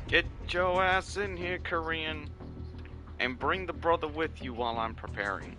Get your ass in here, Korean, and bring the brother with you while I'm preparing.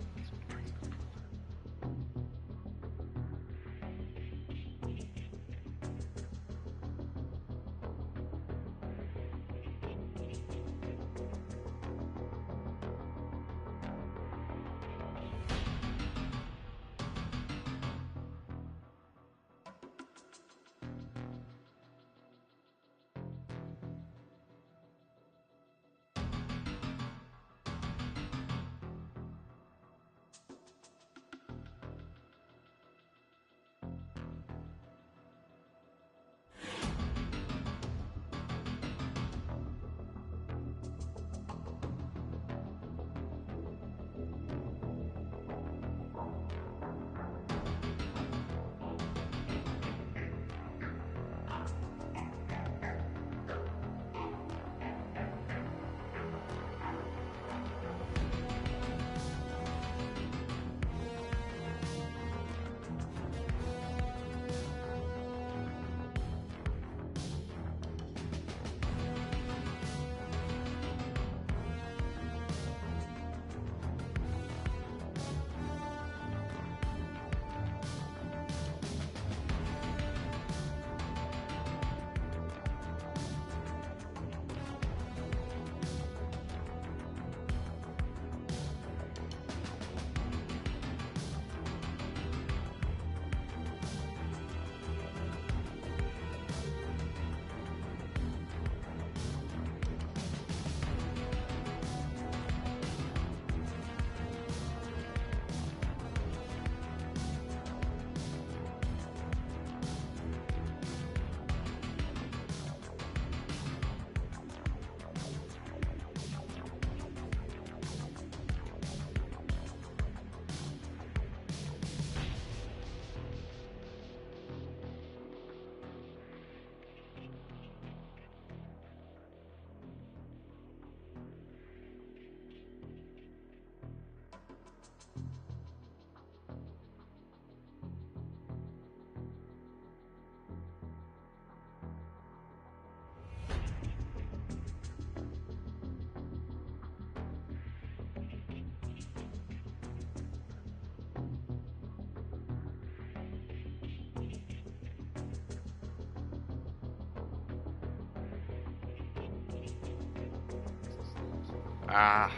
Ah.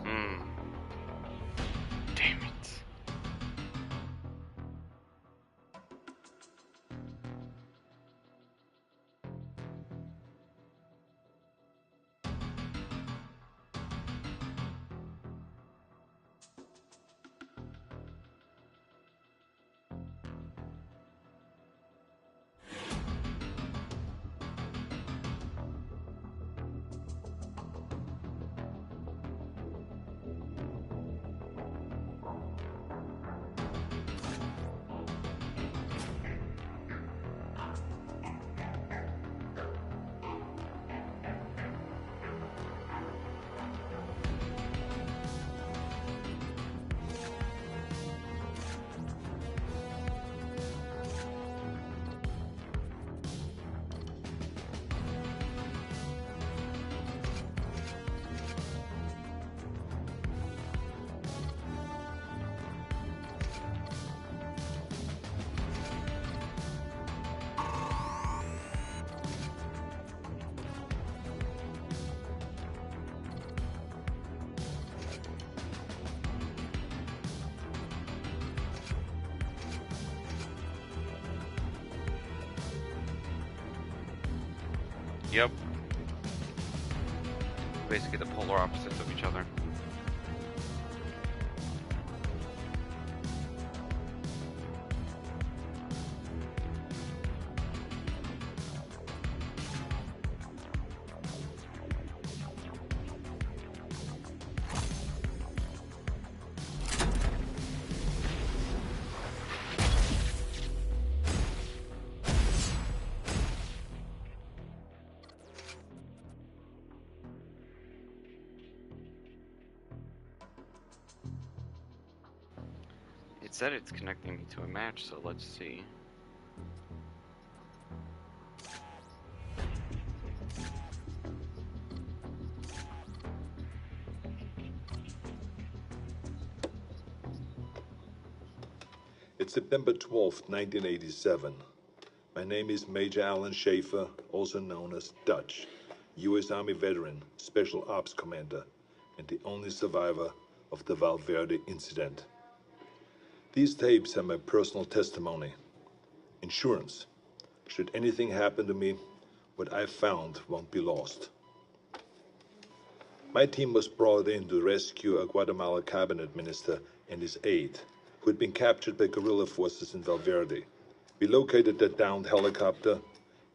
Hmm. Damn it. Yep. Basically the polar opposites of each other. It said it's connecting me to a match, so let's see. It's September 12th, 1987. My name is Major Alan Schaefer, also known as Dutch, U.S. Army veteran, Special Ops Commander, and the only survivor of the Valverde incident. These tapes are my personal testimony. Insurance. Should anything happen to me, what I found won't be lost. My team was brought in to rescue a Guatemala cabinet minister and his aide, who had been captured by guerrilla forces in Valverde. We located the downed helicopter,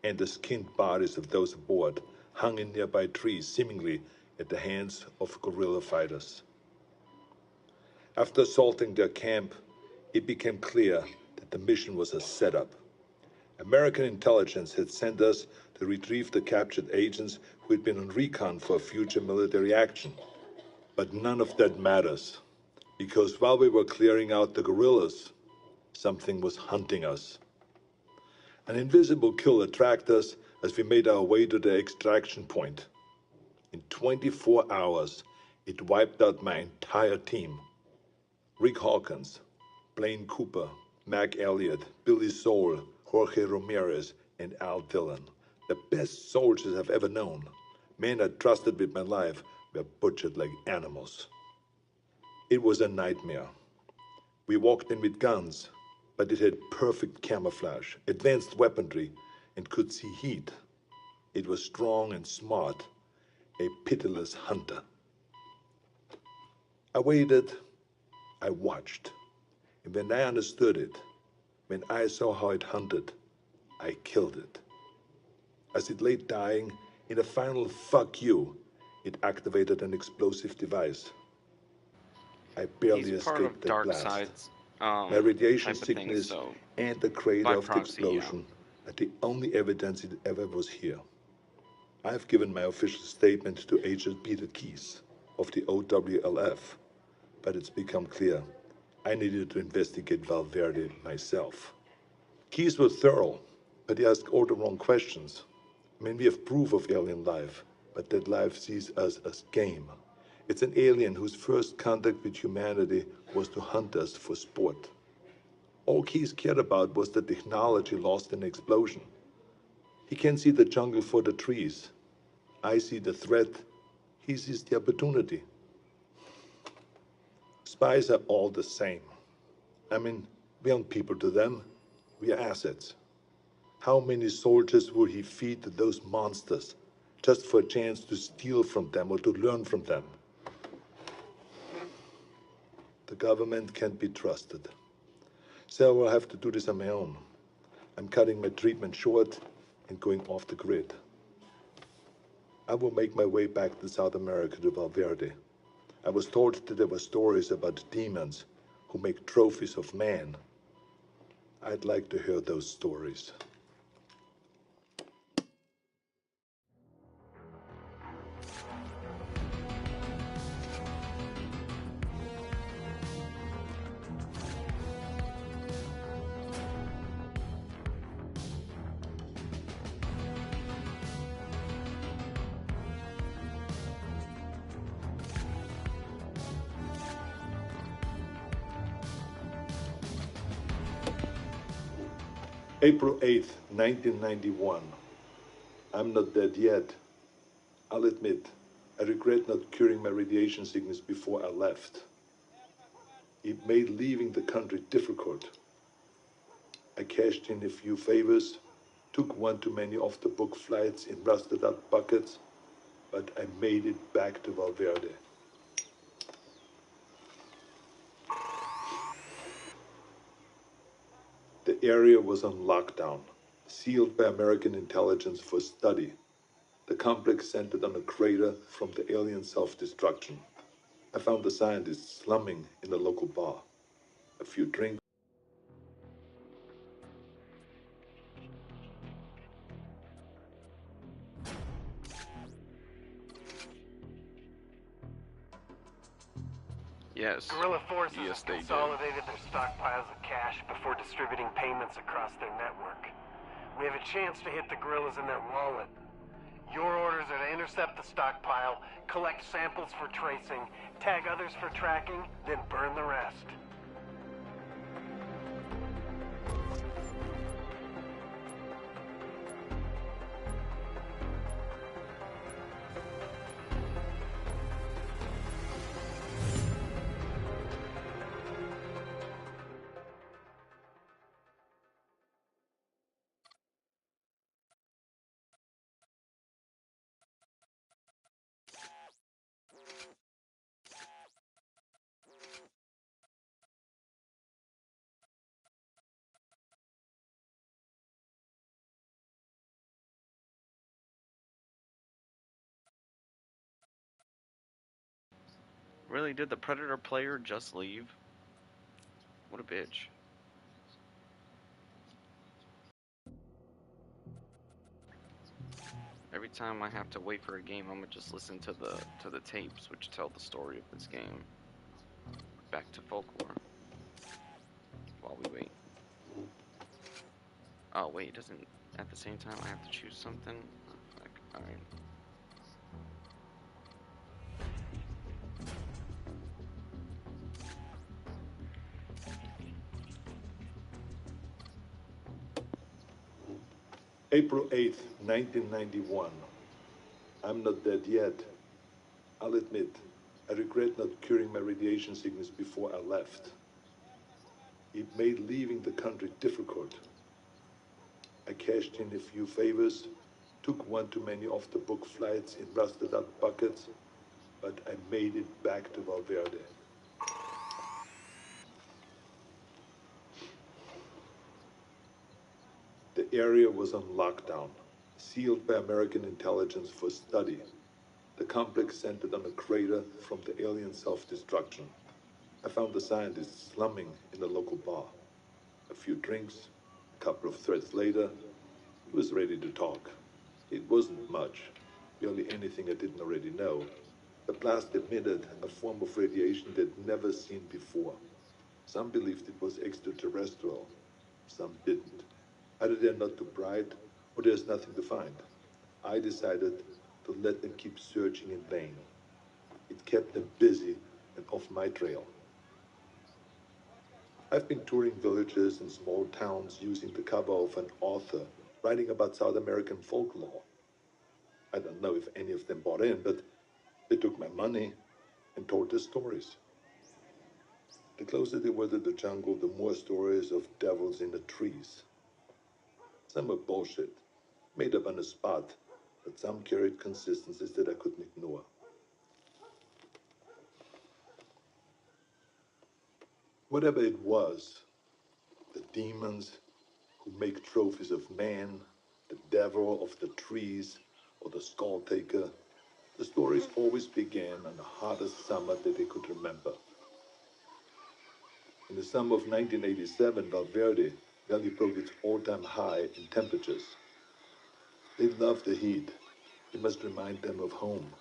and the skinned bodies of those aboard hung in nearby trees, seemingly at the hands of guerrilla fighters. After assaulting their camp, it became clear that the mission was a setup. American intelligence had sent us to retrieve the captured agents who had been on recon for future military action. But none of that matters, because while we were clearing out the guerrillas, something was hunting us. An invisible killer tracked us as we made our way to the extraction point. In 24 hours, it wiped out my entire team. Rick Hawkins, Blaine Cooper, Mac Elliott, Billy Soule, Jorge Ramirez, and Al Dillon. The best soldiers I've ever known. Men I trusted with my life were butchered like animals. It was a nightmare. We walked in with guns, but it had perfect camouflage, advanced weaponry, and could see heat. It was strong and smart, a pitiless hunter. I waited, I watched, and when I understood it, when I saw how it hunted, I killed it. As it lay dying, in a final fuck you, it activated an explosive device. I barely escaped the blast. My radiation sickness and the crater of the explosion are the only evidence it ever was here. I've given my official statement to Agent Peter Keyes of the OWLF, but it's become clear I needed to investigate Valverde myself. Keyes was thorough, but he asked all the wrong questions. I mean, we have proof of alien life, but that life sees us as game. It's an alien whose first contact with humanity was to hunt us for sport. All Keyes cared about was the technology lost in the explosion. He can see the jungle for the trees. I see the threat. He sees the opportunity. Spies are all the same. I mean, we aren't people to them. We are assets. How many soldiers will he feed to those monsters just for a chance to steal from them or to learn from them? The government can't be trusted. So I will have to do this on my own. I'm cutting my treatment short and going off the grid. I will make my way back to South America to Valverde. I was told that there were stories about demons who make trophies of man. I'd like to hear those stories. April 8th, 1991. I'm not dead yet. I'll admit, I regret not curing my radiation sickness before I left. It made leaving the country difficult. I cashed in a few favors, took one too many off-the-book flights in rusted-out buckets, but I made it back to Valverde. The area was on lockdown, sealed by American intelligence for study. The complex centered on a crater from the alien self-destruction. I found the scientists slumming in a local bar. A few drinks. Yes. Guerrilla forces consolidated their stockpiles of cash before distributing payments across their network. We have a chance to hit the guerrillas in their wallet. Your orders are to intercept the stockpile, collect samples for tracing, tag others for tracking, then burn the rest. Really, did the Predator player just leave? What a bitch. Every time I have to wait for a game, I'm gonna just listen to the tapes which tell the story of this game. Back to folklore. While we wait. Oh wait, it doesn't. At the same time, I have to choose something. Oh, fuck. All right. April 8th, 1991. I'm not dead yet. I'll admit, I regret not curing my radiation sickness before I left. It made leaving the country difficult. I cashed in a few favors, took one too many off-the-book flights in rusted-out buckets, but I made it back to Valverde. The area was on lockdown, sealed by American intelligence for study. The complex centered on a crater from the alien self-destruction. I found the scientist slumming in a local bar. A few drinks, a couple of threads later, he was ready to talk. It wasn't much, barely anything I didn't already know. The blast emitted a form of radiation they'd never seen before. Some believed it was extraterrestrial, some didn't. Either they're not too bright, or there's nothing to find. I decided to let them keep searching in vain. It kept them busy and off my trail. I've been touring villages and small towns using the cover of an author writing about South American folklore. I don't know if any of them bought in, but they took my money and told their stories. The closer they were to the jungle, the more stories of devils in the trees. Some were bullshit, made up on the spot, but some carried consistencies that I couldn't ignore. Whatever it was, the demons who make trophies of man, the devil of the trees, or the skull taker, the stories always began on the hottest summer that they could remember. In the summer of 1987, Valverde nearly broke its all-time high in temperatures. They love the heat. It must remind them of home.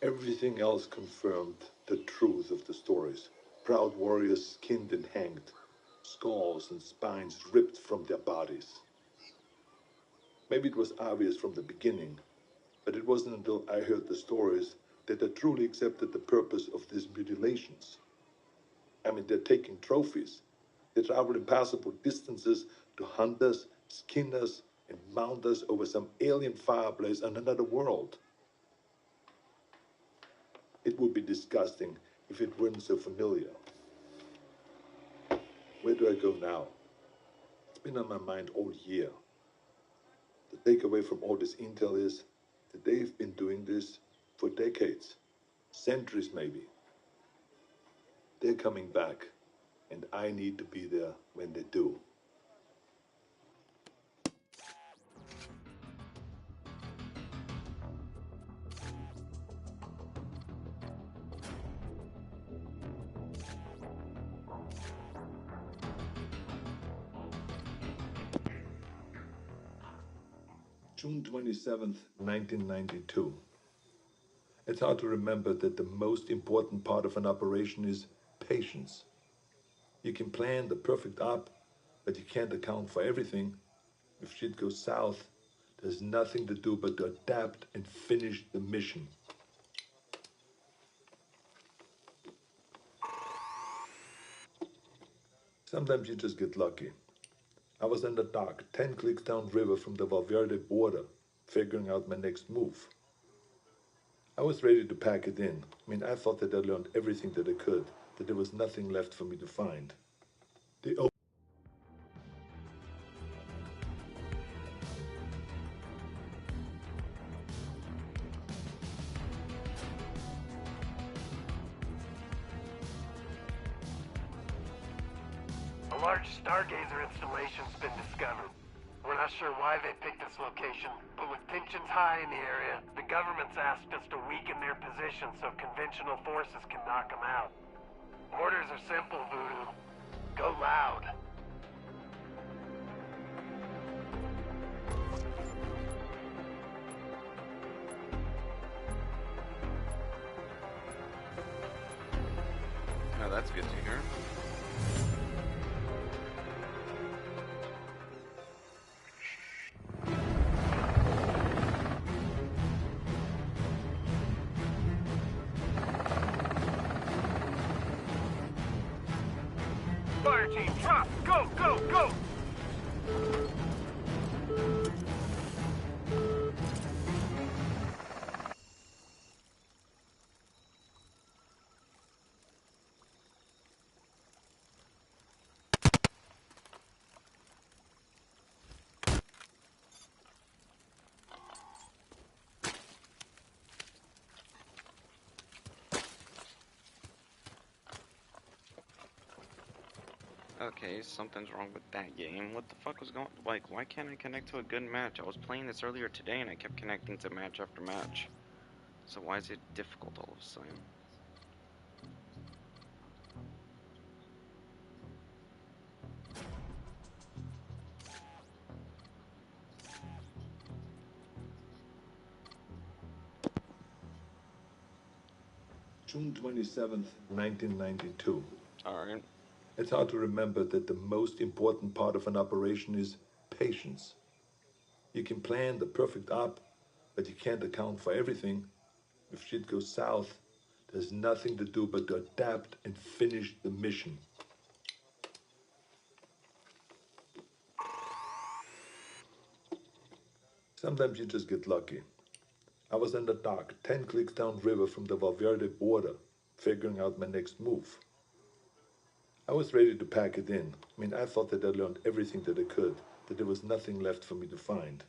Everything else confirmed the truth of the stories. Proud warriors skinned and hanged, skulls and spines ripped from their bodies. Maybe it was obvious from the beginning, but it wasn't until I heard the stories that I truly accepted the purpose of these mutilations. I mean, they're taking trophies. They travel impassable distances to hunt us, skin us, and mount us over some alien fireplace on another world. It would be disgusting if it weren't so familiar. Where do I go now? It's been on my mind all year. The takeaway from all this intel is that they've been doing this for decades, centuries maybe. They're coming back, and I need to be there when they do. June 27th, 1992. It's hard to remember that the most important part of an operation is patience. You can plan the perfect op, but you can't account for everything. If shit goes south, there's nothing to do but to adapt and finish the mission. Sometimes you just get lucky. I was in the dock, 10 clicks downriver from the Valverde border, figuring out my next move. I was ready to pack it in. I thought that I learned everything that I could, that there was nothing left for me to find. A large stargazer installation's been discovered. We're not sure why they picked this location, but with tensions high in the area, the government's asked us to weaken their position so conventional forces can knock them out. Orders are simple, Voodoo. Go loud. Oh, that's good to hear. Fire team, drop! Go, go, go! Okay, something's wrong with that game. What the fuck was going... Like, why can't I connect to a good match? I was playing this earlier today and I kept connecting to match after match. So why is it difficult all of a sudden? June 27th, 1992. Alright. It's hard to remember that the most important part of an operation is patience. You can plan the perfect op, but you can't account for everything. If shit goes south, there's nothing to do but to adapt and finish the mission. Sometimes you just get lucky. I was in the dock, 10 clicks downriver from the Valverde border, figuring out my next move. I was ready to pack it in. I thought that I learned everything that I could, that there was nothing left for me to find.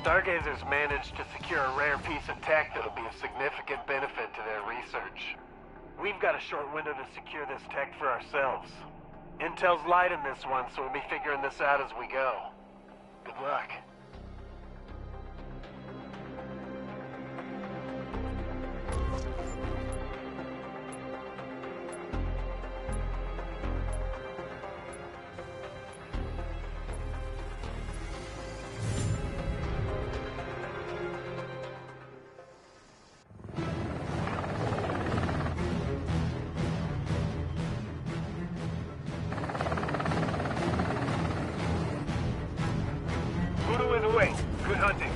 Stargazers managed to secure a rare piece of tech that'll be of significant benefit to their research. We've got a short window to secure this tech for ourselves. Intel's light in this one, so we'll be figuring this out as we go. Good luck. Voodoo is away. Good hunting.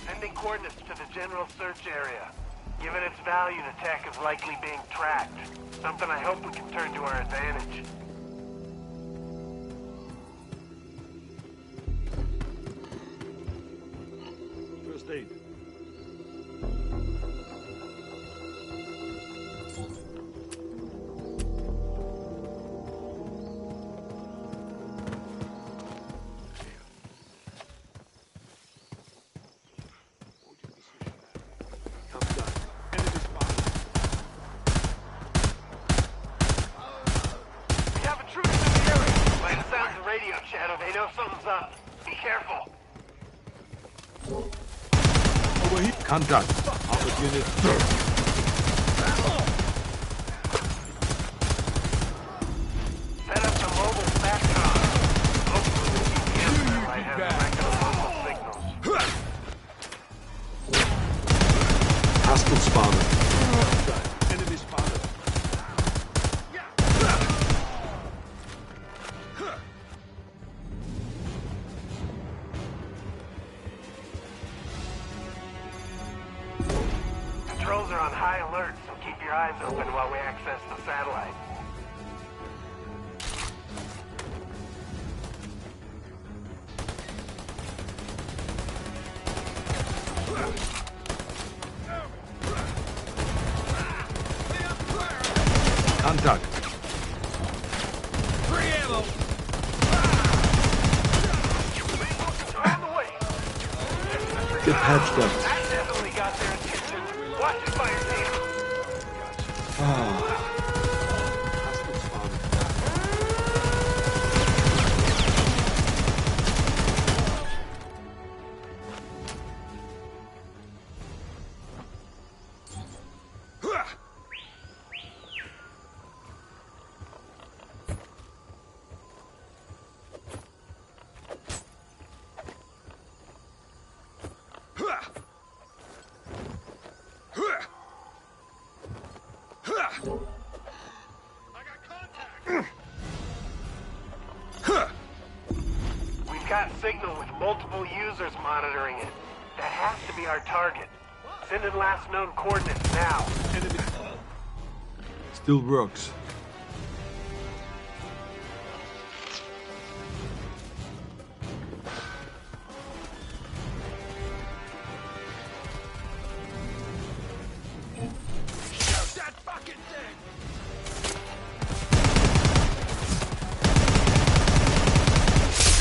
Sending coordinates to the general search area. Given its value, the tech is likely being tracked. Something I hope we can turn to our advantage. First aid. We have intruders in the area. By the sounds of radio chatter, they know something's up. Be careful. Over here. Contact. Opportunity. Hostile spotted. Enemy spotted. Controls are on high alert, so keep your eyes open while we access the satellite. Contact. Free ammo! On the way! Get patched up. That definitely got their attention. Watch it, fire team! Hostile spotted. We've got signal with multiple users monitoring it. That has to be our target. Send in last known coordinates now. Still works.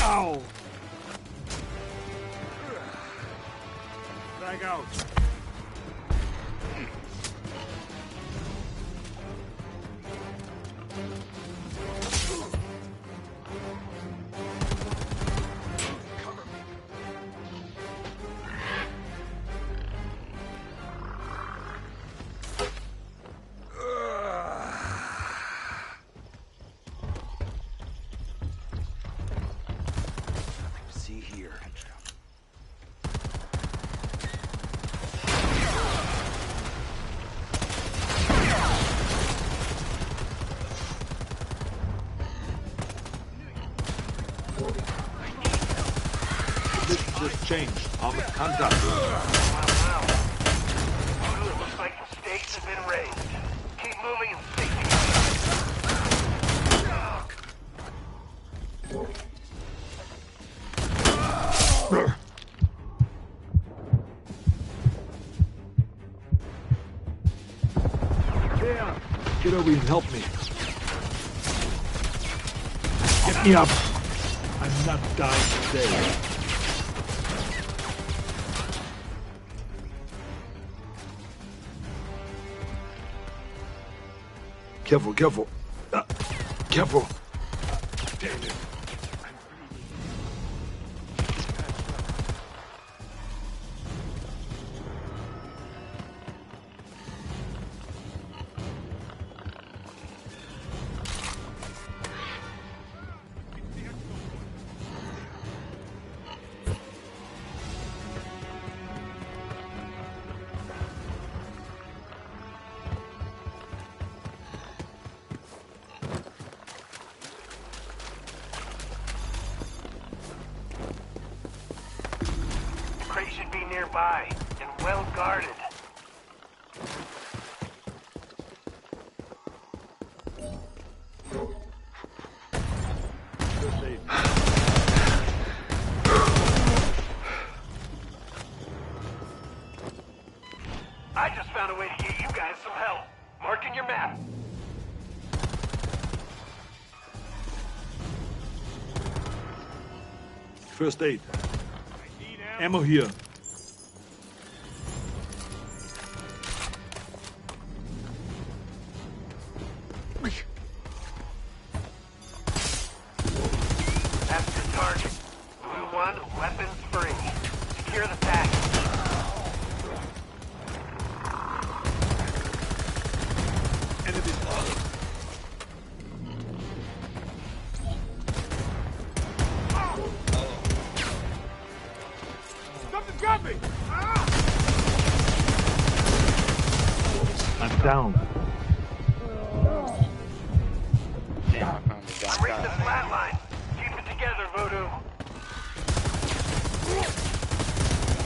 Ow! Drag out. See here. Position just changed. Armored contact. Wow. It looks like the stakes have been raised. Keep moving and stick together. There! Get over here and help me. Get me up! I'm not dying today. Careful, careful. Careful. Damn it. Crate should be nearby and well guarded. I just found a way to get you guys some help. Marking your map. First aid. Ammo here. That's your target. Blue 1, weapons free. Secure the package. Enemy spotted. Something's down. Damn, I found the I'm damn reading the guy. flat line. Keep it together, Voodoo.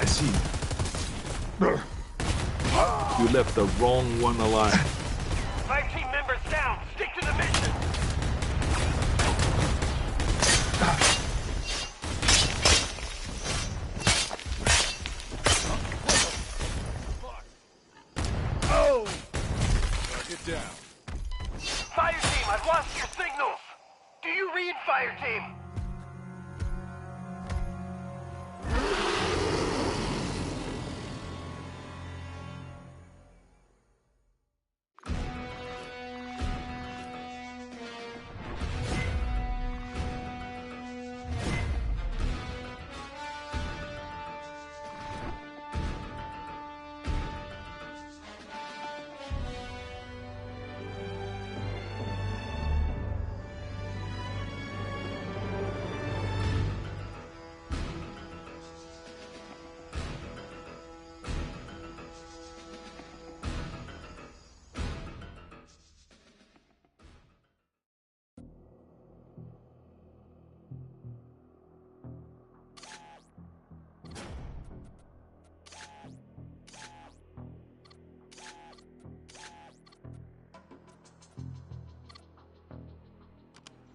I see. You left the wrong one alive. 5 team members down. Stick to the mission. Oh! Get down. Fire team, I've lost your signals. Do you read, fire team?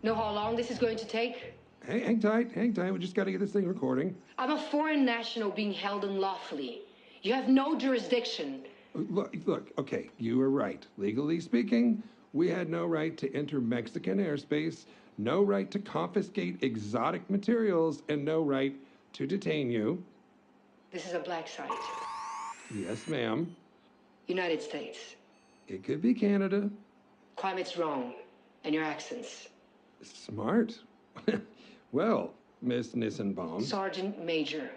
Know how long this is going to take? Hang tight, hang tight. We just got to get this thing recording. I'm a foreign national being held unlawfully. You have no jurisdiction. Look, okay, you were right. Legally speaking, we had no right to enter Mexican airspace, no right to confiscate exotic materials, and no right to detain you. This is a black site. Yes, ma'am. United States. It could be Canada. Climate's wrong. And your accents. Smart. Well, Miss Nissenbaum. Sergeant Major.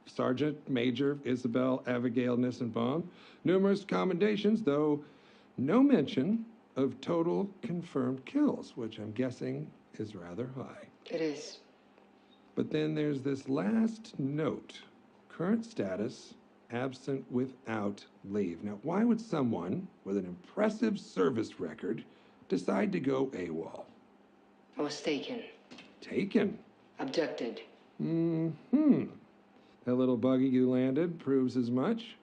Sergeant Major Isabel Abigail Nissenbaum. Numerous commendations, though no mention of total confirmed kills, which I'm guessing is rather high. It is. But then there's this last note. Current status, absent without leave. Now, why would someone with an impressive service record decide to go AWOL? I was taken. Taken. Abducted. Mm-hmm. That little buggy you landed proves as much.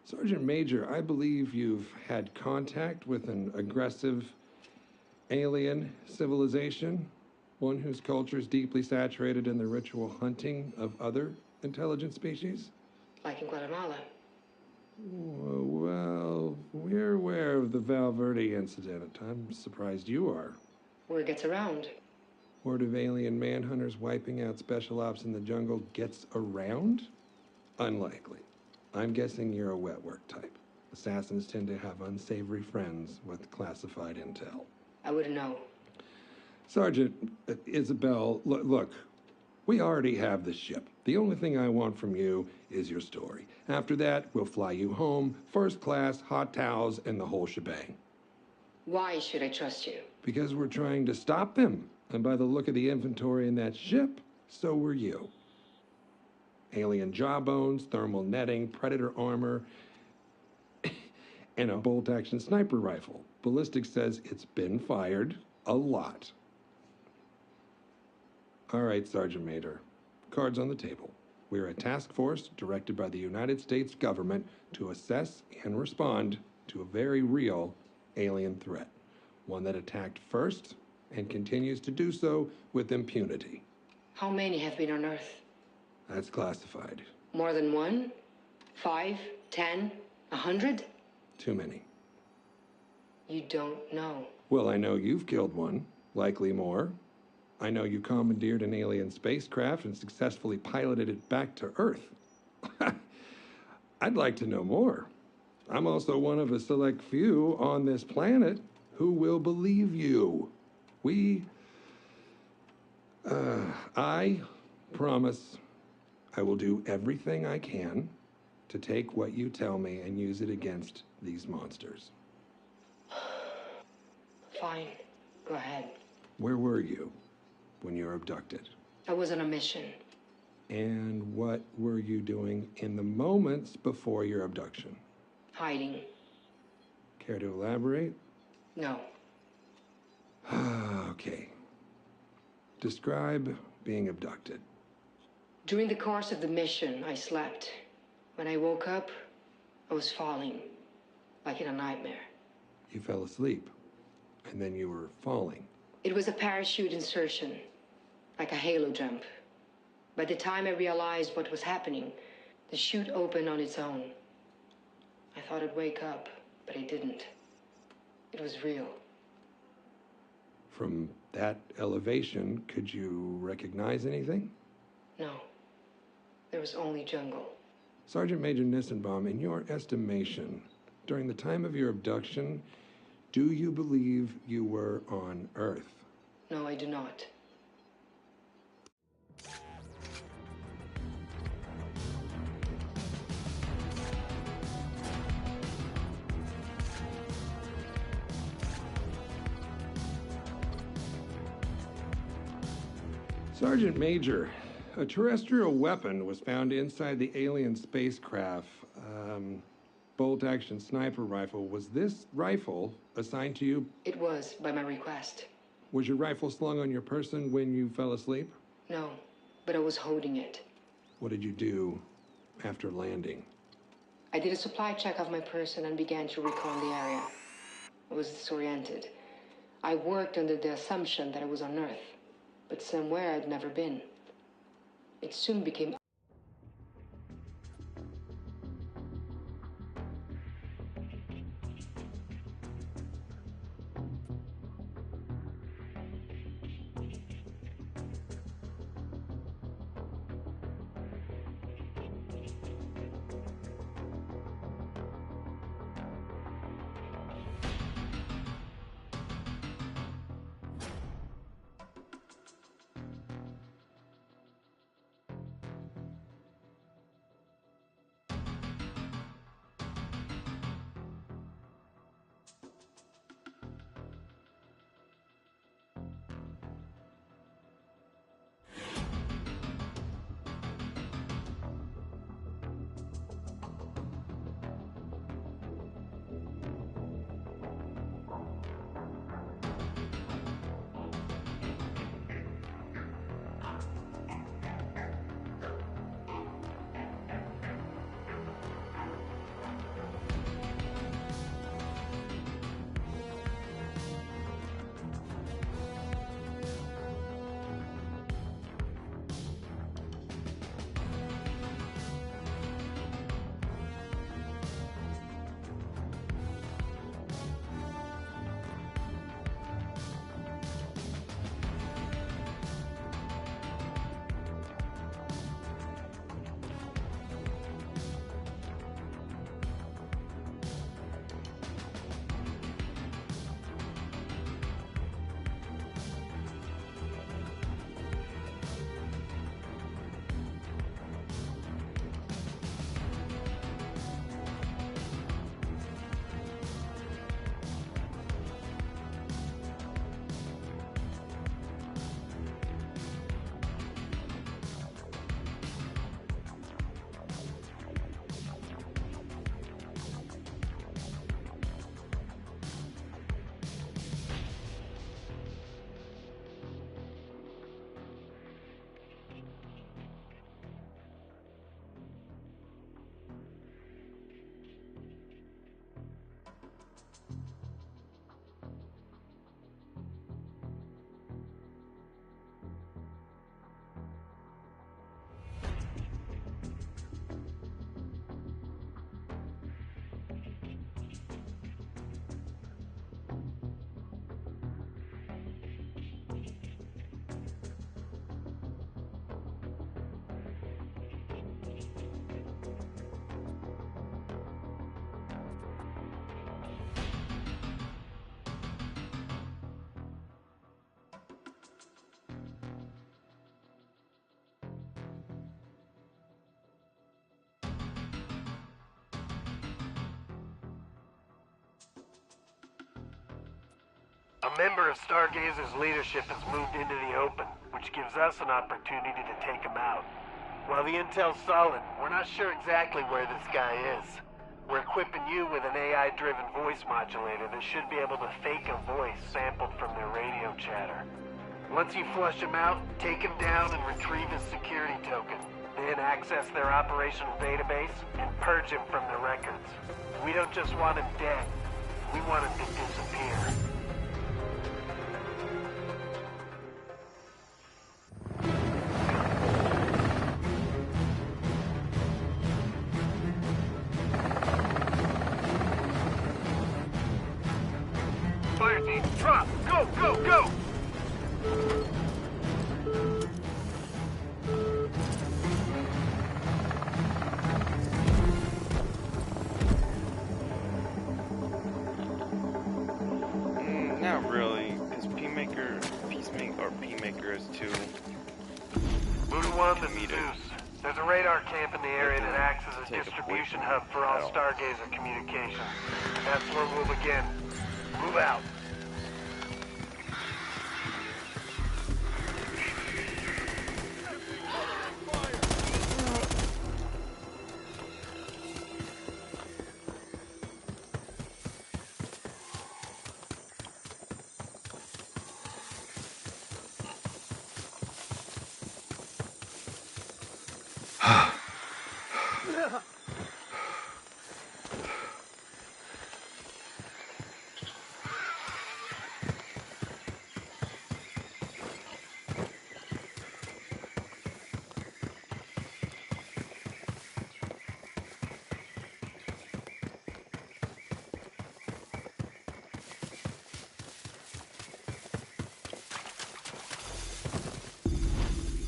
Sergeant Major, I believe you've had contact with an aggressive alien civilization, one whose culture is deeply saturated in the ritual hunting of other intelligent species. Like in Guatemala. Well, we're aware of the Valverde incident. I'm surprised you are. Word gets around. Horde of alien manhunters wiping out special ops in the jungle gets around? Unlikely. I'm guessing you're a wet work type. Assassins tend to have unsavory friends with classified intel. I wouldn't know. Sergeant Isabel, look, we already have the ship. The only thing I want from you is your story. After that, we'll fly you home, first class, hot towels, and the whole shebang. Why should I trust you? Because we're trying to stop them. And by the look of the inventory in that ship, so were you. Alien jawbones, thermal netting, predator armor, and a bolt-action sniper rifle. Ballistics says it's been fired a lot. All right, Sergeant Major. Cards on the table. We're a task force directed by the United States government to assess and respond to a very real alien threat. One that attacked first and continues to do so with impunity. How many have been on Earth? That's classified. More than 1? 5? 10? 100? Too many. You don't know. Well, I know you've killed one, likely more. I know you commandeered an alien spacecraft and successfully piloted it back to Earth. I'd like to know more. I'm also one of a select few on this planet who will believe you. I promise I will do everything I can to take what you tell me and use it against these monsters. Fine. Go ahead. Where were you when you were abducted? I was on a mission. And what were you doing in the moments before your abduction? Hiding. Care to elaborate? No. Okay. Describe being abducted. During the course of the mission, I slept. When I woke up, I was falling, like in a nightmare. You fell asleep, and then you were falling. It was a parachute insertion, like a halo jump. By the time I realized what was happening, the chute opened on its own. I thought I'd wake up, but I didn't. It was real. From that elevation, could you recognize anything? No. There was only jungle. Sergeant Major Nissenbaum, in your estimation, during the time of your abduction, do you believe you were on Earth? No, I do not. Sergeant Major, a terrestrial weapon was found inside the alien spacecraft. Bolt-action sniper rifle. Was this rifle assigned to you? It was, by my request. Was your rifle slung on your person when you fell asleep? No, but I was holding it. What did you do after landing? I did a supply check of my person and began to recon the area. I was disoriented. I worked under the assumption that I was on Earth, but somewhere I'd never been. It soon became A member of Stargazer's leadership has moved into the open, which gives us an opportunity to take him out. While the intel's solid, we're not sure exactly where this guy is. We're equipping you with an AI-driven voice modulator that should be able to fake a voice sampled from their radio chatter. Once you flush him out, take him down and retrieve his security token. Then access their operational database and purge him from the records. We don't just want him dead. We want him to disappear. Fire team, drop! Go, go, go! Not really, because Peacemaker is too... Voodoo 1, this is Zeus. There's a radar camp in the area that acts as a distribution hub for all Stargazer communications. That's where we'll begin. Move out.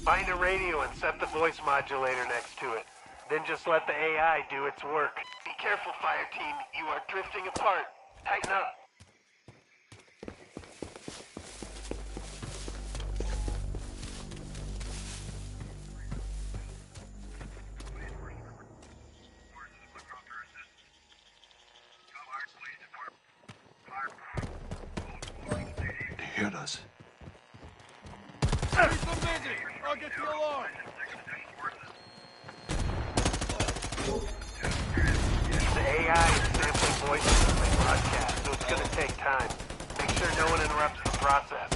Find a radio and set the voice modulator next to it. Then just let the AI do its work. Be careful, fire team. You are drifting apart. Tighten up. They heard us. Keep them busy. I'll get the alarm. The AI is sampling voices as they broadcast, so it's gonna take time. Make sure no one interrupts the process.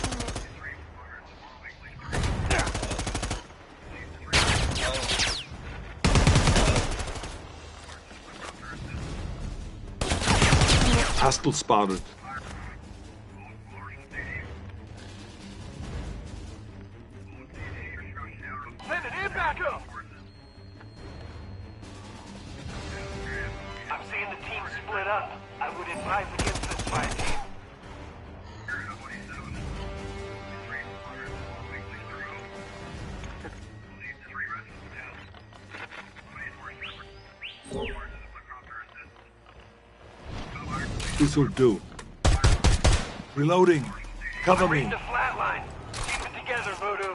Hostile spotted. Send it in back up! I'm seeing the team split up. I would advise against this fire team. This will do. Reloading. Cover me. Read the flatline. Keep it together, Voodoo.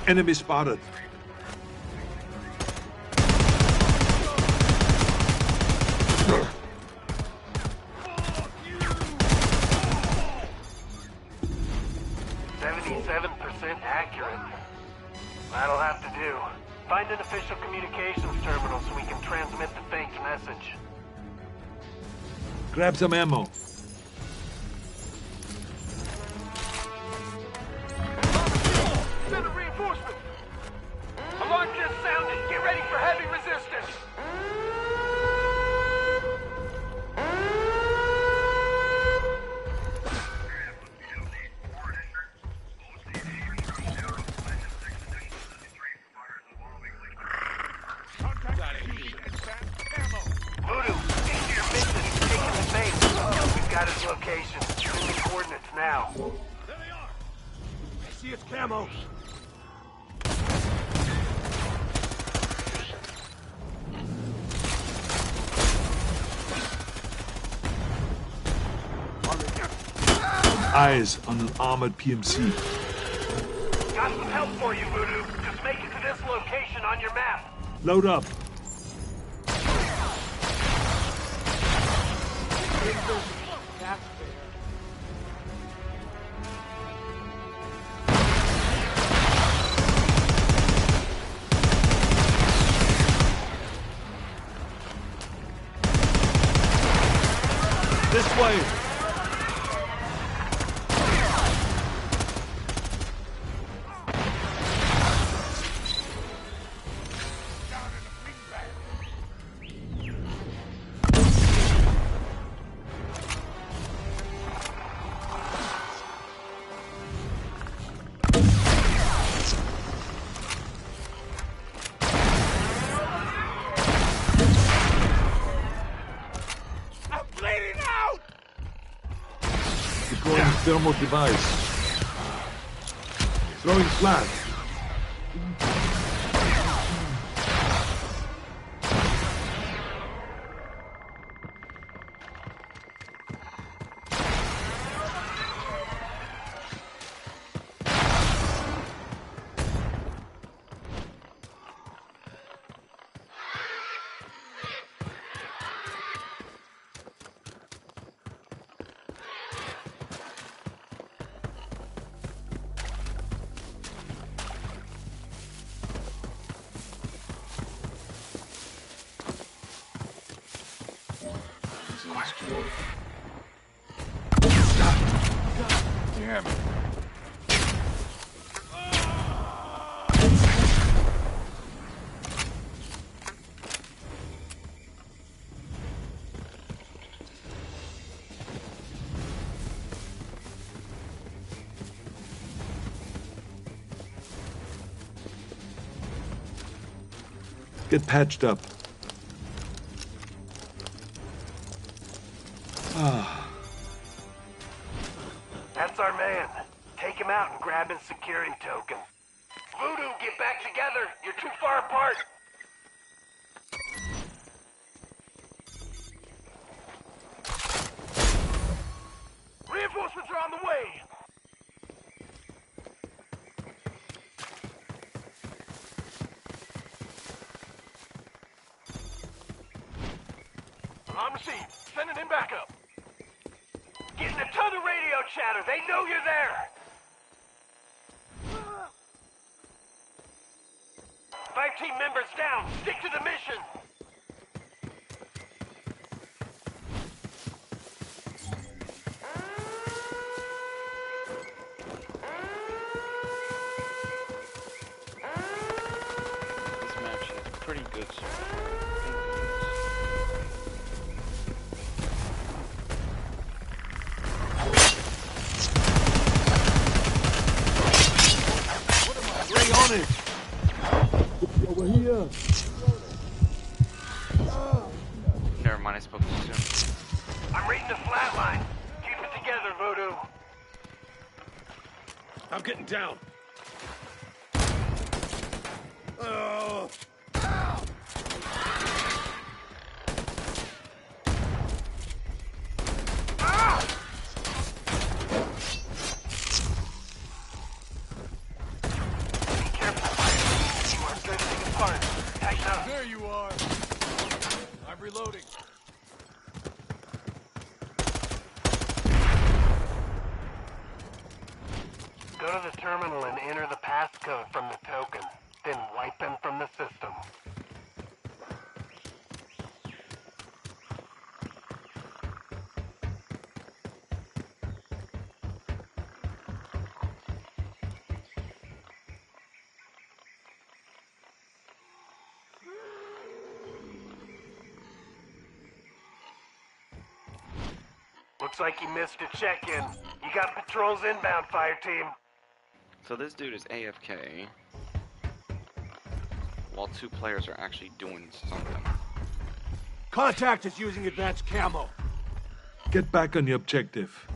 Enemy spotted. Accurate. That'll have to do. Find an official communications terminal so we can transmit the faked message. Grab some ammo. Send a reinforcement! Alarm just sounded. Get ready for heavy resistance! Got his location. Send me coordinates now. There they are. I see its camo. Eyes on an armored PMC. Got some help for you, Voodoo. Just make it to this location on your map. Load up. boy! Deploying thermal device. Throwing flat. Damn it. Get patched up. That's our man. Take him out and grab his security token. Voodoo, get back together. You're too far apart. Reinforcements are on the way. On the scene. Sending in backup. Getting a ton of radio chatter. They know you're there. 5 team members down. Stick to the mission. This match is pretty good. Lay on it! Over here. Never mind, I spoke too soon. I'm reading the flatline. Keep it together, Voodoo. I'm getting down. Oh. There you are. I'm reloading. Go to the terminal and enter the passcode from the token. Then wipe them from the system. Looks like you missed a check-in. You got patrols inbound, fire team. So this dude is AFK, while 2 players are actually doing something. Contact is using advanced camo. Get back on the objective.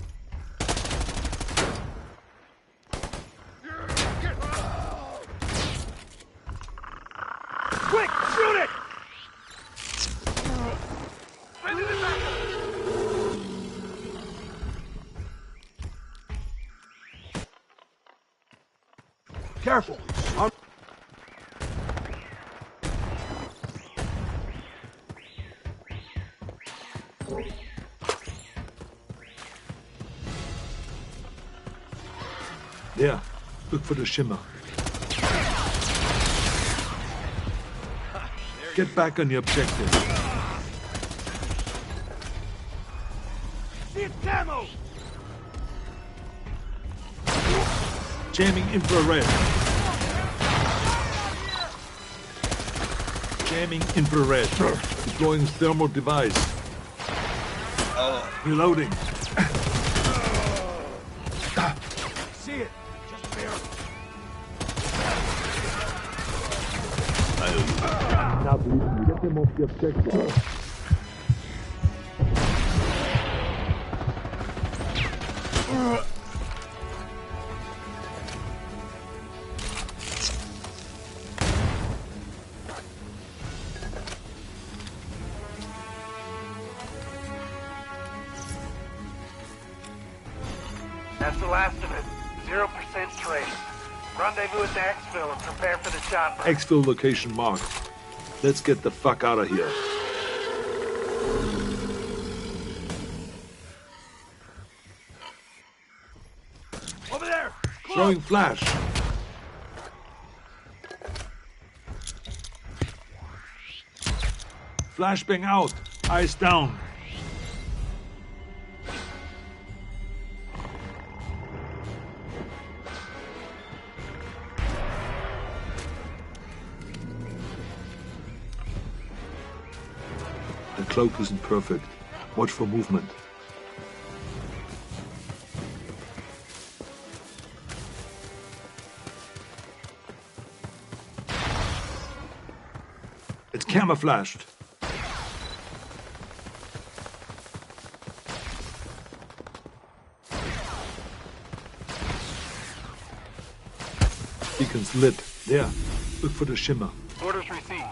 Quick, shoot it! Send it back! Careful! There. Look for the shimmer. Get back on the objective. See Jamming infrared. Jamming infrared. Deploying thermal device. Reloading. See it. Just barely. Now, please, get them off the objective. That's the last of it. 0% trace. Rendezvous at the exfil and prepare for the chopper. Exfil location marked. Let's get the fuck out of here. Over there! Throwing flash. Flashbang out. Eyes down. The cloak isn't perfect. Watch for movement. It's camouflaged. Beacon's lit. There. Look for the shimmer. Orders received.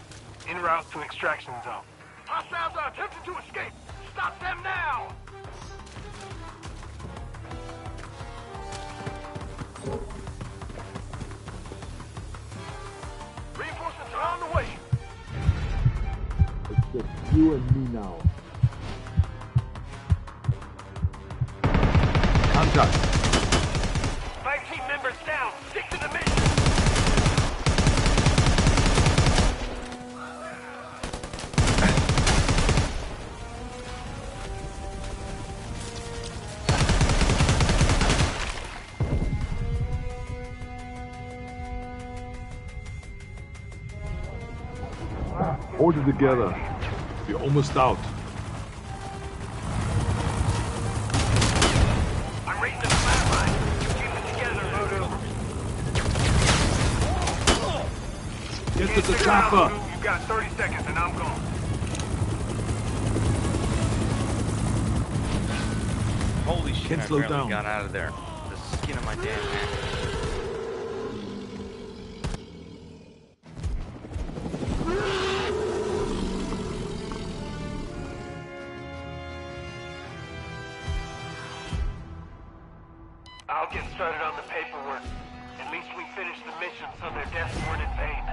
En route to extraction zone. Hostiles are attempting to escape. Stop them now! Reinforcements are on the way. It's just you and me now. Contact. 5 team members down. Stick to the mission. Hold it together. We're almost out. I'm raiding the flatline. Keep it together, Modu. Get to the chopper. You've got 30 seconds and I'm gone. Holy shit, Can't I slow barely down. got out of there. The skin of my damn neck. I'll get started on the paperwork. At least we finished the mission so their deaths weren't in vain.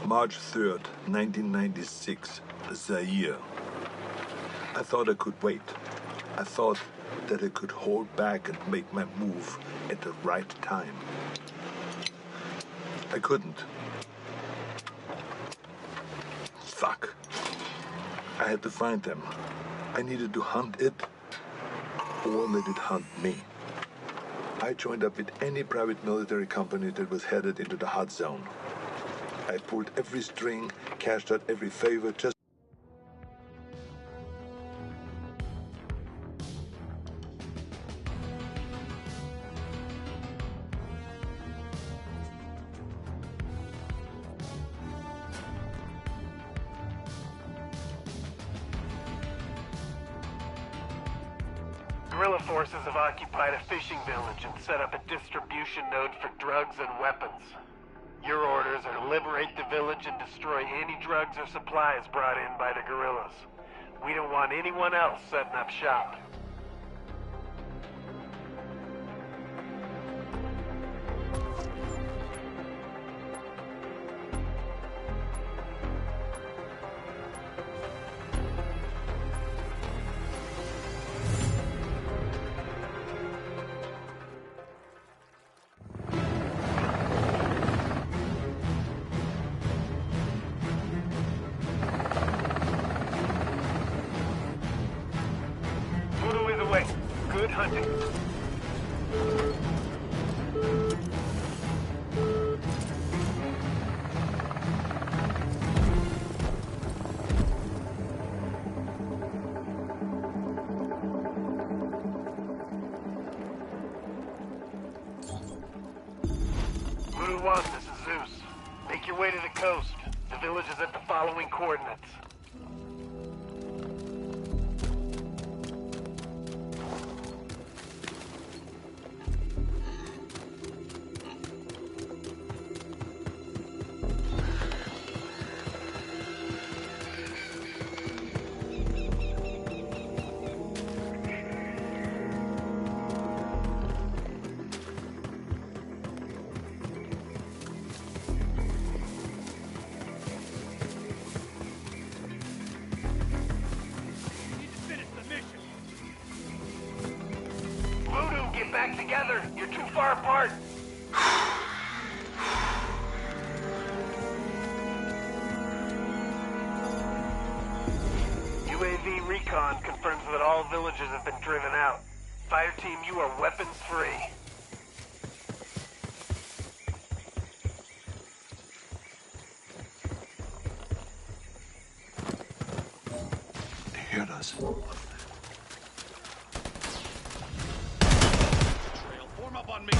March 3rd, 1996, Zaire. I thought I could wait. I thought that I could hold back and make my move at the right time. I couldn't. Fuck. I had to find them. I needed to hunt it, or let it hunt me. I joined up with any private military company that was headed into the hot zone. I pulled every string, cashed out every favor, just... Guerrilla forces have occupied a fishing village and set up a distribution node for drugs and weapons. Your orders are to liberate the village and destroy any drugs or supplies brought in by the guerrillas. We don't want anyone else setting up shop. Good hunting. Voodoo 1, this is Zeus. Make your way to the coast. The village is at the following coordinates. Back together. You're too far apart. UAV recon confirms that all villagers have been driven out. Fire team, you are weapons free. They heard us. On me.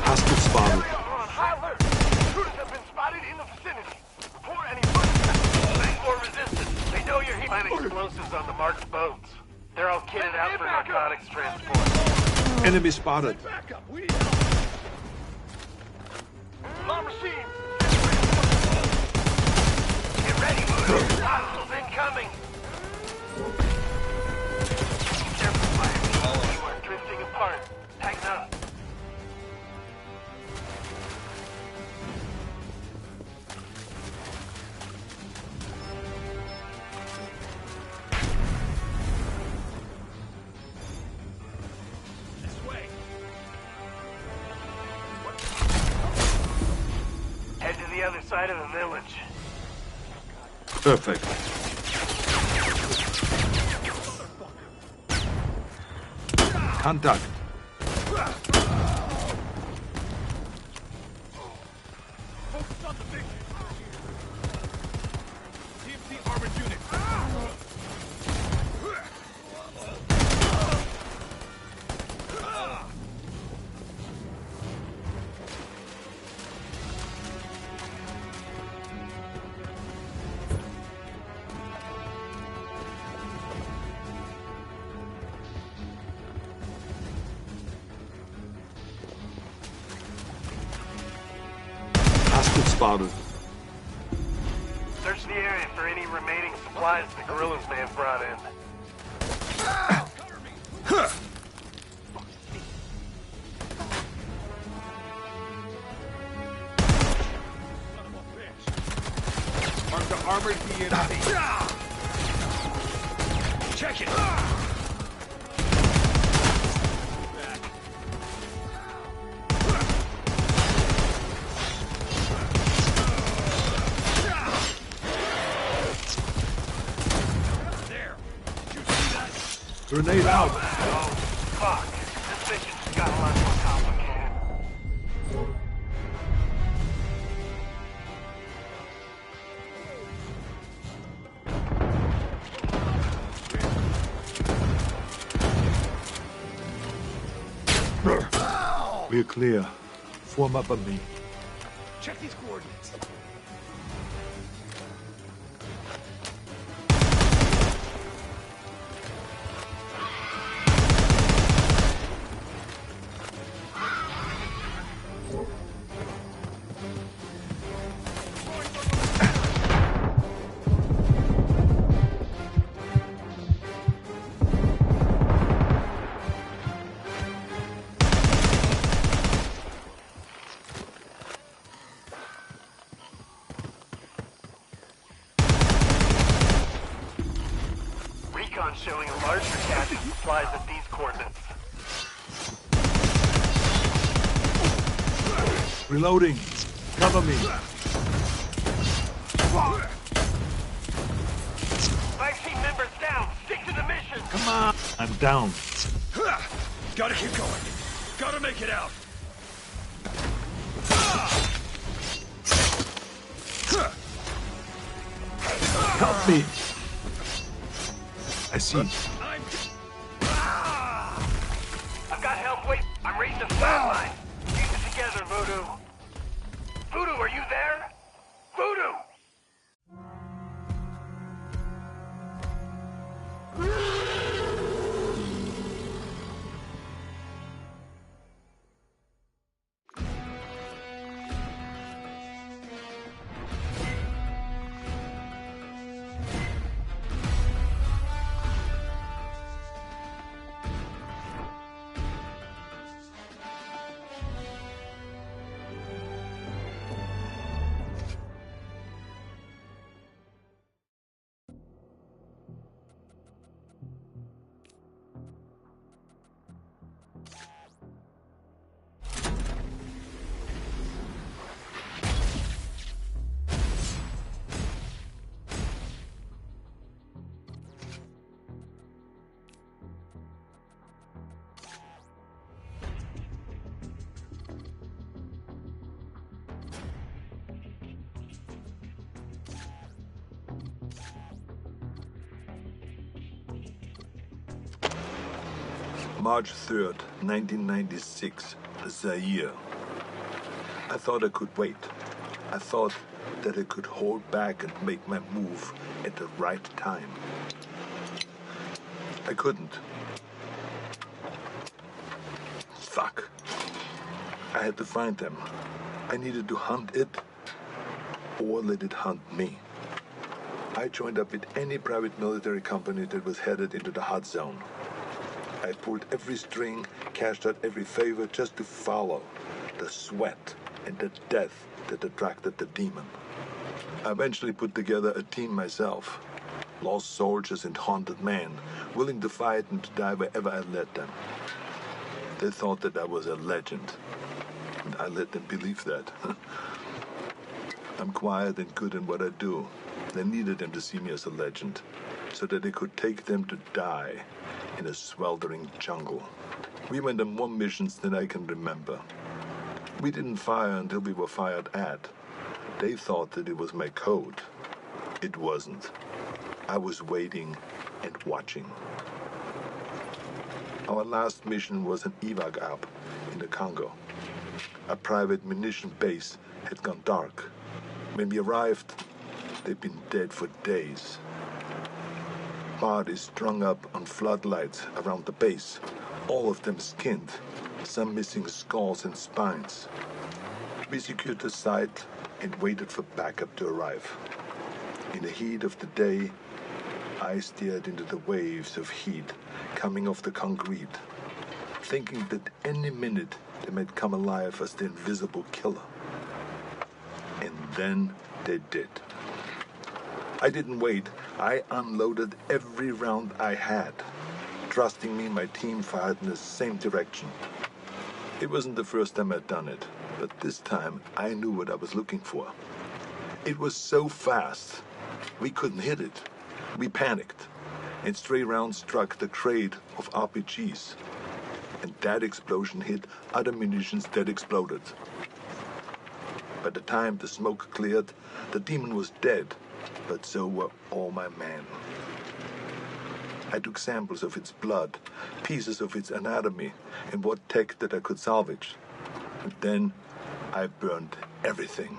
Hostile spotted. High alert. Intruders have been spotted in the vicinity. Report any further. Make more resistance. They know you're here. Plant explosives on the marked boats. They're all kitted out for narcotics transport. Enemy spotted. Back up. We need help. Alarm machine. Get ready, Voodoo. Hostiles incoming. Drifting apart. Tighten up. This way. Head to the other side of the village. Perfect. Contact. Focus on the big TMC armored unit. Hostile spotted. Search the area for any remaining supplies the guerrillas may have brought in. Mark the armored TMC. Check it. Grenade out. Oh, fuck. This mission just got a lot more complicated. We're clear. Form up on me. Check these coordinates. Recon showing a larger cache of supplies at these coordinates. Reloading. Cover me. 5 team members down. Stick to the mission. Come on. I'm down. Gotta keep going. Gotta make it out. Help me. I see. I've got help. Wait, I'm raising a flatline. Keep it together, Voodoo. Voodoo, are you there? Voodoo! March 3rd, 1996, Zaire. I thought I could wait. I thought that I could hold back and make my move at the right time. I couldn't. Fuck. I had to find them. I needed to hunt it or let it hunt me. I joined up with any private military company that was headed into the hot zone. I pulled every string, cashed out every favor just to follow the sweat and the death that attracted the demon. I eventually put together a team myself. Lost soldiers and haunted men, willing to fight and to die wherever I led them. They thought that I was a legend, and I let them believe that. I'm quiet and good in what I do. They needed them to see me as a legend, so that they could take them to die in a sweltering jungle. We went on more missions than I can remember. We didn't fire until we were fired at. They thought that it was my code. It wasn't. I was waiting and watching. Our last mission was an evac op in the Congo. A private munition base had gone dark. When we arrived, they'd been dead for days. Bodies strung up on floodlights around the base, all of them skinned, some missing skulls and spines. We secured the site and waited for backup to arrive. In the heat of the day, I stared into the waves of heat coming off the concrete, thinking that any minute they might come alive as the invisible killer. And then they did. I didn't wait. I unloaded every round I had. Trusting me, my team fired in the same direction. It wasn't the first time I'd done it, but this time I knew what I was looking for. It was so fast, we couldn't hit it. We panicked, and stray rounds struck the crate of RPGs. And that explosion hit other munitions that exploded. By the time the smoke cleared, the demon was dead, but so were all my men. I took samples of its blood, pieces of its anatomy, and what tech that I could salvage. But then I burned everything.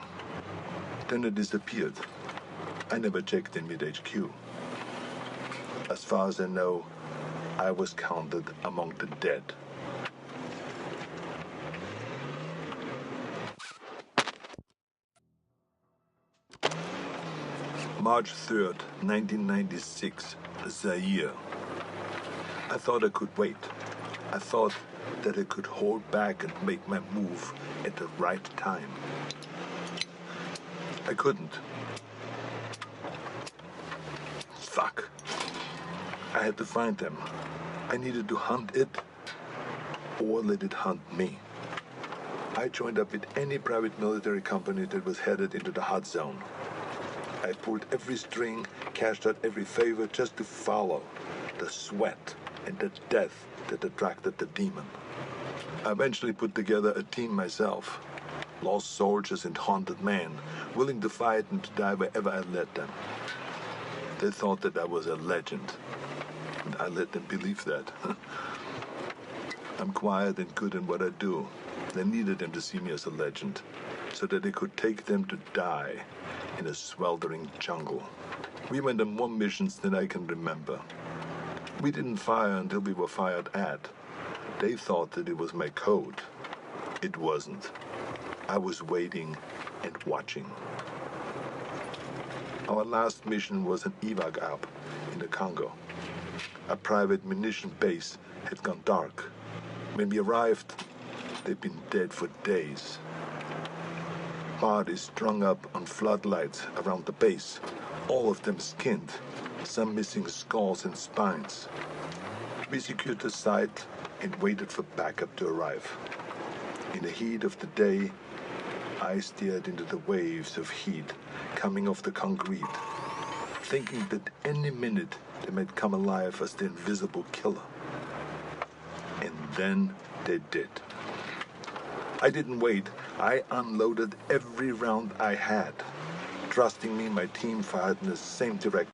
Then it disappeared. I never checked in with HQ. As far as I know, I was counted among the dead. March 3rd, 1996, Zaire. I thought I could wait. I thought that I could hold back and make my move at the right time. I couldn't. Fuck. I had to find them. I needed to hunt it or let it hunt me. I joined up with any private military company that was headed into the hot zone. I pulled every string, cashed out every favor just to follow the sweat and the death that attracted the demon. I eventually put together a team myself. Lost soldiers and haunted men, willing to fight and to die wherever I led them. They thought that I was a legend, and I let them believe that. I'm quiet and good in what I do. They needed them to see me as a legend, so that they could take them to die in a sweltering jungle. We went on more missions than I can remember. We didn't fire until we were fired at. They thought that it was my code. It wasn't. I was waiting and watching. Our last mission was an evac op in the Congo. A private munition base had gone dark. When we arrived, they'd been dead for days. Bodies strung up on floodlights around the base, all of them skinned, some missing skulls and spines. We secured the site and waited for backup to arrive. In the heat of the day, I stared into the waves of heat coming off the concrete, thinking that any minute they might come alive as the invisible killer. And then they did. I didn't wait. I unloaded every round I had. Trusting me, my team fired in the same direction.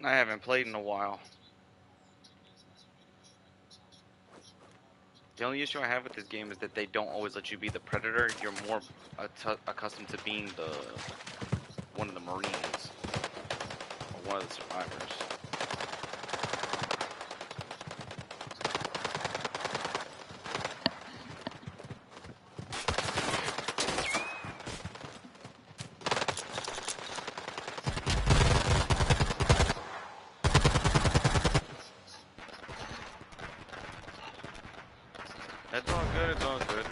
I haven't played in a while. The only issue I have with this game is that they don't always let you be the predator. You're more accustomed to being one of the Marines or one of the survivors. It's all good, it's all good.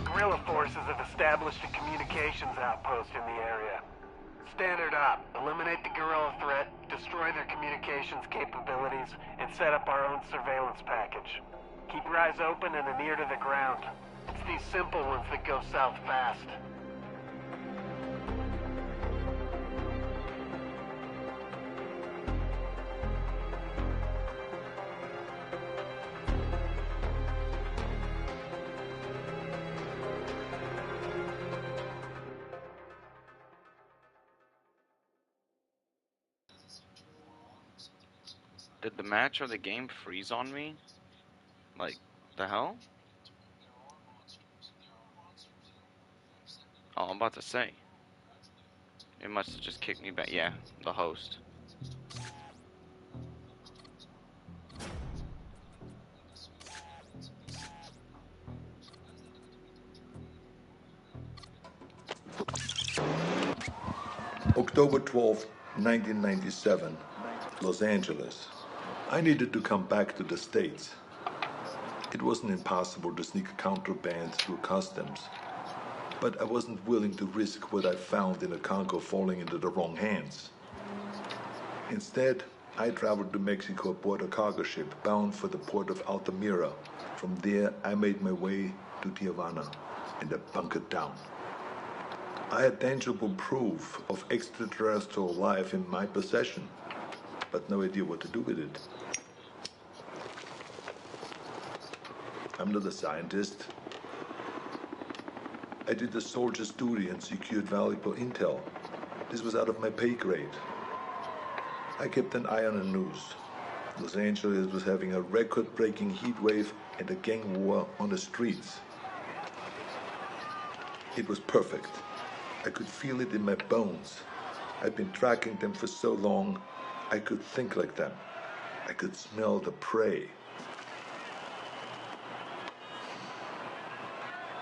Guerrilla forces have established a communications outpost in the area. Standard op. Eliminate the guerrilla threat, destroy their communications capabilities, and set up our own surveillance package. Keep your eyes open and an ear to the ground. It's these simple ones that go south fast. Did the match or the game freeze on me? Like, the hell? Oh, I'm about to say. It must have just kicked me back. Yeah, the host. October 12, 1997, Los Angeles. I needed to come back to the States. It wasn't impossible to sneak contraband through customs, but I wasn't willing to risk what I found in a cargo falling into the wrong hands. Instead, I traveled to Mexico aboard a cargo ship bound for the port of Altamira. From there, I made my way to Tijuana and I bunkered down. I had tangible proof of extraterrestrial life in my possession, but no idea what to do with it. I'm not a scientist. I did a soldier's duty and secured valuable intel. This was out of my pay grade. I kept an eye on the news. Los Angeles was having a record-breaking heat wave and a gang war on the streets. It was perfect. I could feel it in my bones. I'd been tracking them for so long, I could think like them. I could smell the prey.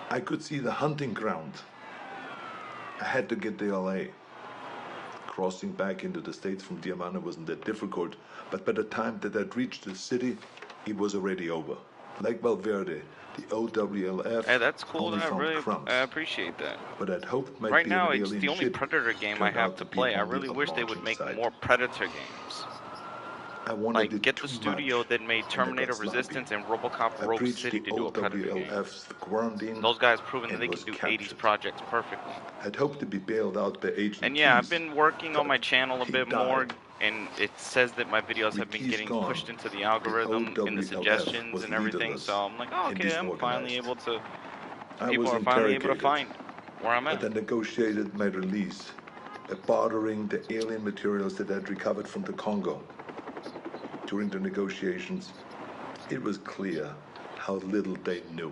I could see the hunting ground. I had to get to LA. Crossing back into the States from Tijuana wasn't that difficult, but by the time that I'd reached the city, it was already over. Like Valverde, the OWLF Hey, that's cool. only found crumbs. I appreciate that. But I'd hoped might Right be now, an it's alien the only ship. Predator game I Turned have out to be play. I only really a wish they would launching make site. more Predator games. I wanted Like, it get the too studio much, that made and I Terminator got sloppy. Resistance and RoboCop I Rogue breached City the to do a Predator game. OWLF's quarantine. Those guys proven that and they can was do captured. 80s projects perfectly. I'd hoped to be bailed out by Agent And yeah, I've Keys, been working on my but channel a he bit more, died. and it says that my videos With have been Keys getting gone, pushed into the algorithm, in the OWLF suggestions was and everything, leaderless so I'm like, oh, and okay, I'm finally disorganized. able to, I people was are finally able to interrogated, find where I'm but I at. negotiated my release by bartering the alien materials that I'd recovered from the Congo. During the negotiations, it was clear how little they knew.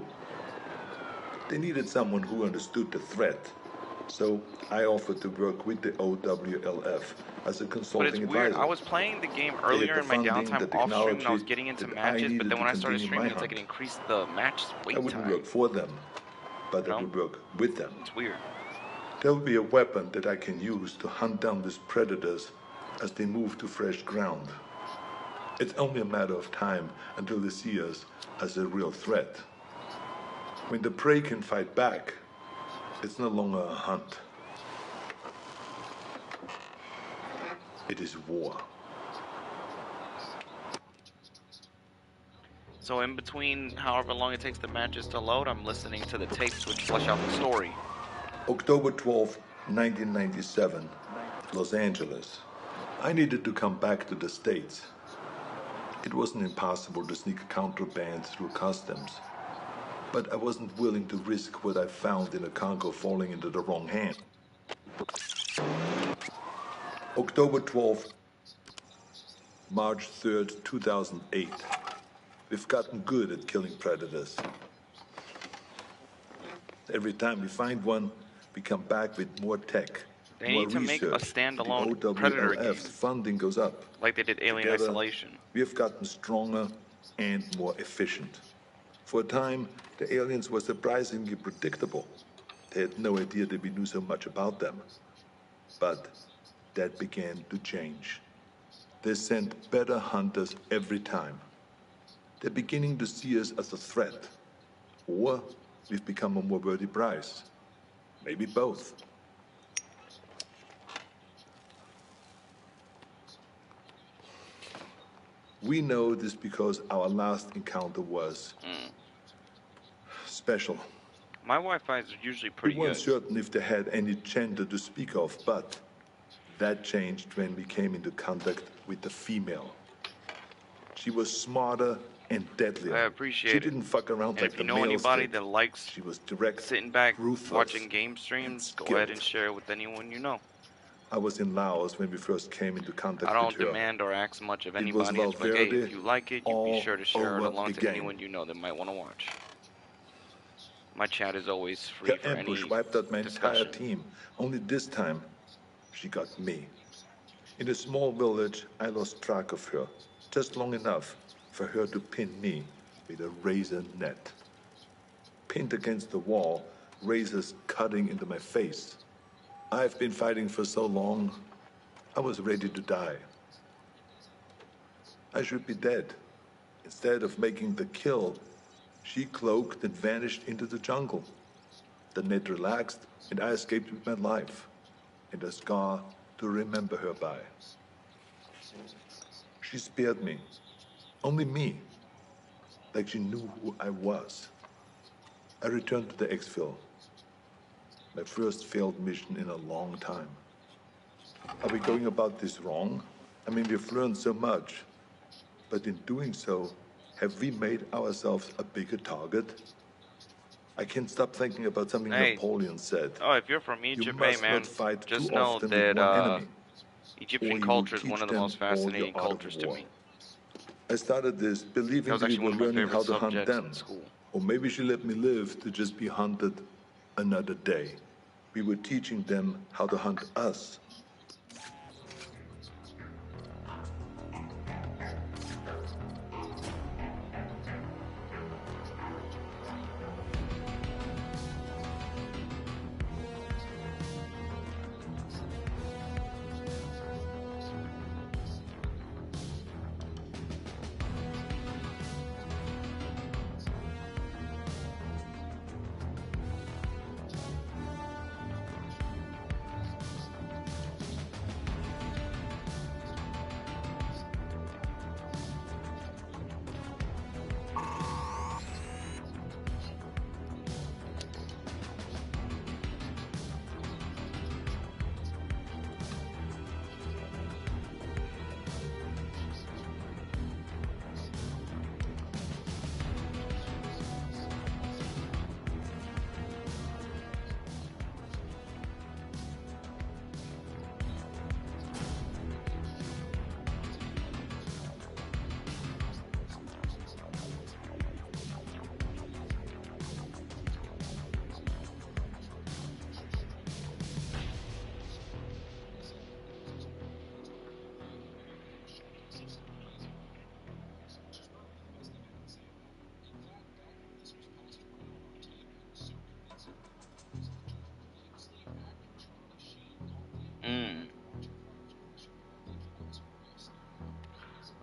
They needed someone who understood the threat, so I offered to work with the OWLF as a But consulting it's weird, advisor. I was playing the game had earlier the in my funding, downtime the off stream, and I was technology getting into that I matches, but needed then when to I started continue my streaming, it's like it hunt. increased the match wait I wouldn't time. work for them, but You I know? would work with them. It's weird. There will be a weapon that I can use to hunt down these predators as they move to fresh ground. It's only a matter of time until they see us as a real threat. When the prey can fight back, it's no longer a hunt. It is war. So in between however long it takes the matches to load, I'm listening to the tapes which flesh out the story. October 12, 1997, Los Angeles. I needed to come back to the States. It wasn't impossible to sneak contraband through customs, but I wasn't willing to risk what I found in the Congo falling into the wrong hand. October 12th, March 3rd, 2008. We've gotten good at killing predators. Every time we find one, we come back with more tech, They more need to make a research. standalone The Predator game, OWLF's funding goes up. like they did Alien Together, Isolation. we have gotten stronger and more efficient. For a time, the aliens were surprisingly predictable. They had no idea that we knew so much about them. But that began to change. They sent better hunters every time. They're beginning to see us as a threat. Or we've become a more worthy prize. Maybe both. We know this because our last encounter was special. My Wi-Fi is usually We pretty weren't good. certain if they had any gender to speak of, but that changed when we came into contact with the female. She was smarter and deadlier. I appreciate She it. didn't fuck around And like if you the know males anybody did. that likes She was direct, sitting back ruthless, watching game streams, go skilled. ahead and share it with anyone you know. I was in Laos when we first came into contact I don't with her. demand or ask much of It was anybody. It's like, hey, Valverde if you like it, you be all sure to share it over along the to game. anyone you know that might want to watch. My chat is always free Her for any ambush wiped out my entire discussion. team. Only this time, she got me. In a small village, I lost track of her, just long enough for her to pin me with a razor net. Pinned against the wall, razors cutting into my face. I've been fighting for so long, I was ready to die. I should be dead. Instead of making the kill, she cloaked and vanished into the jungle. The net relaxed, and I escaped with my life, and a scar to remember her by. She spared me. Only me. Like she knew who I was. I returned to the exfil. My first failed mission in a long time. Are we going about this wrong? I mean, we've learned so much. But in doing so, Have we made ourselves a bigger target? I can't stop thinking about something Hey. Napoleon said. Oh, if you're from You Egypt, hey must man, not fight just too know often with that one enemy, or Egyptian you culture will is one teach of the them most all your fascinating art of cultures to war. me. I started this That believing was that we actually were one of my learning how favorite to hunt subjects them. in school. Or maybe she let me live to just be hunted another day. We were teaching them how to hunt us.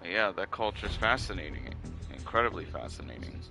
Yeah, that culture is fascinating, incredibly fascinating.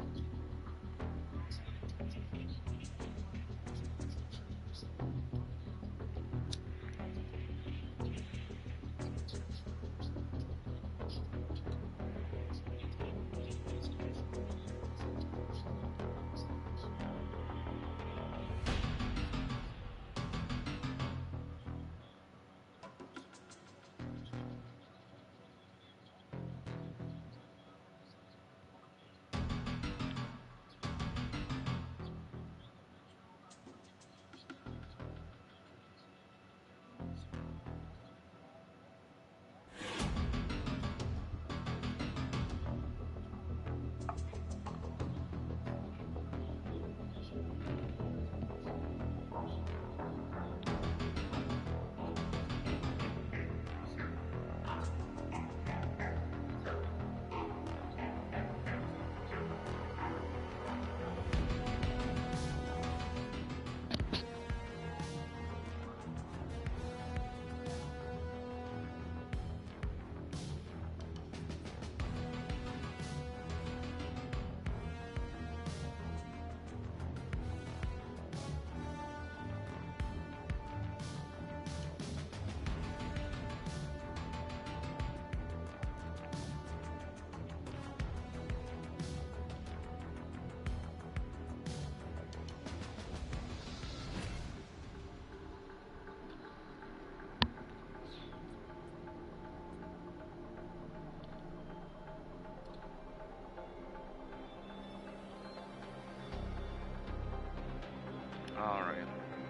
Alright,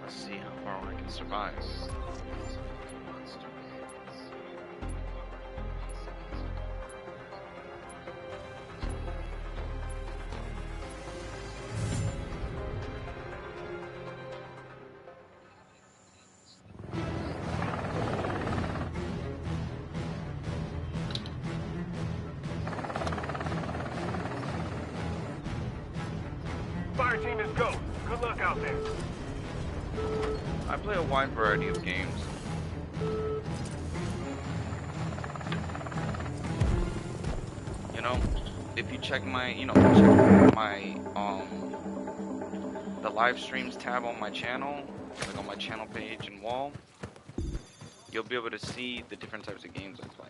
let's see how far I can survive. Fire team is go. Good luck out there. I play a wide variety of games. You know, if you check my, check my, the live streams tab on my channel, like on my channel page and wall, you'll be able to see the different types of games I play.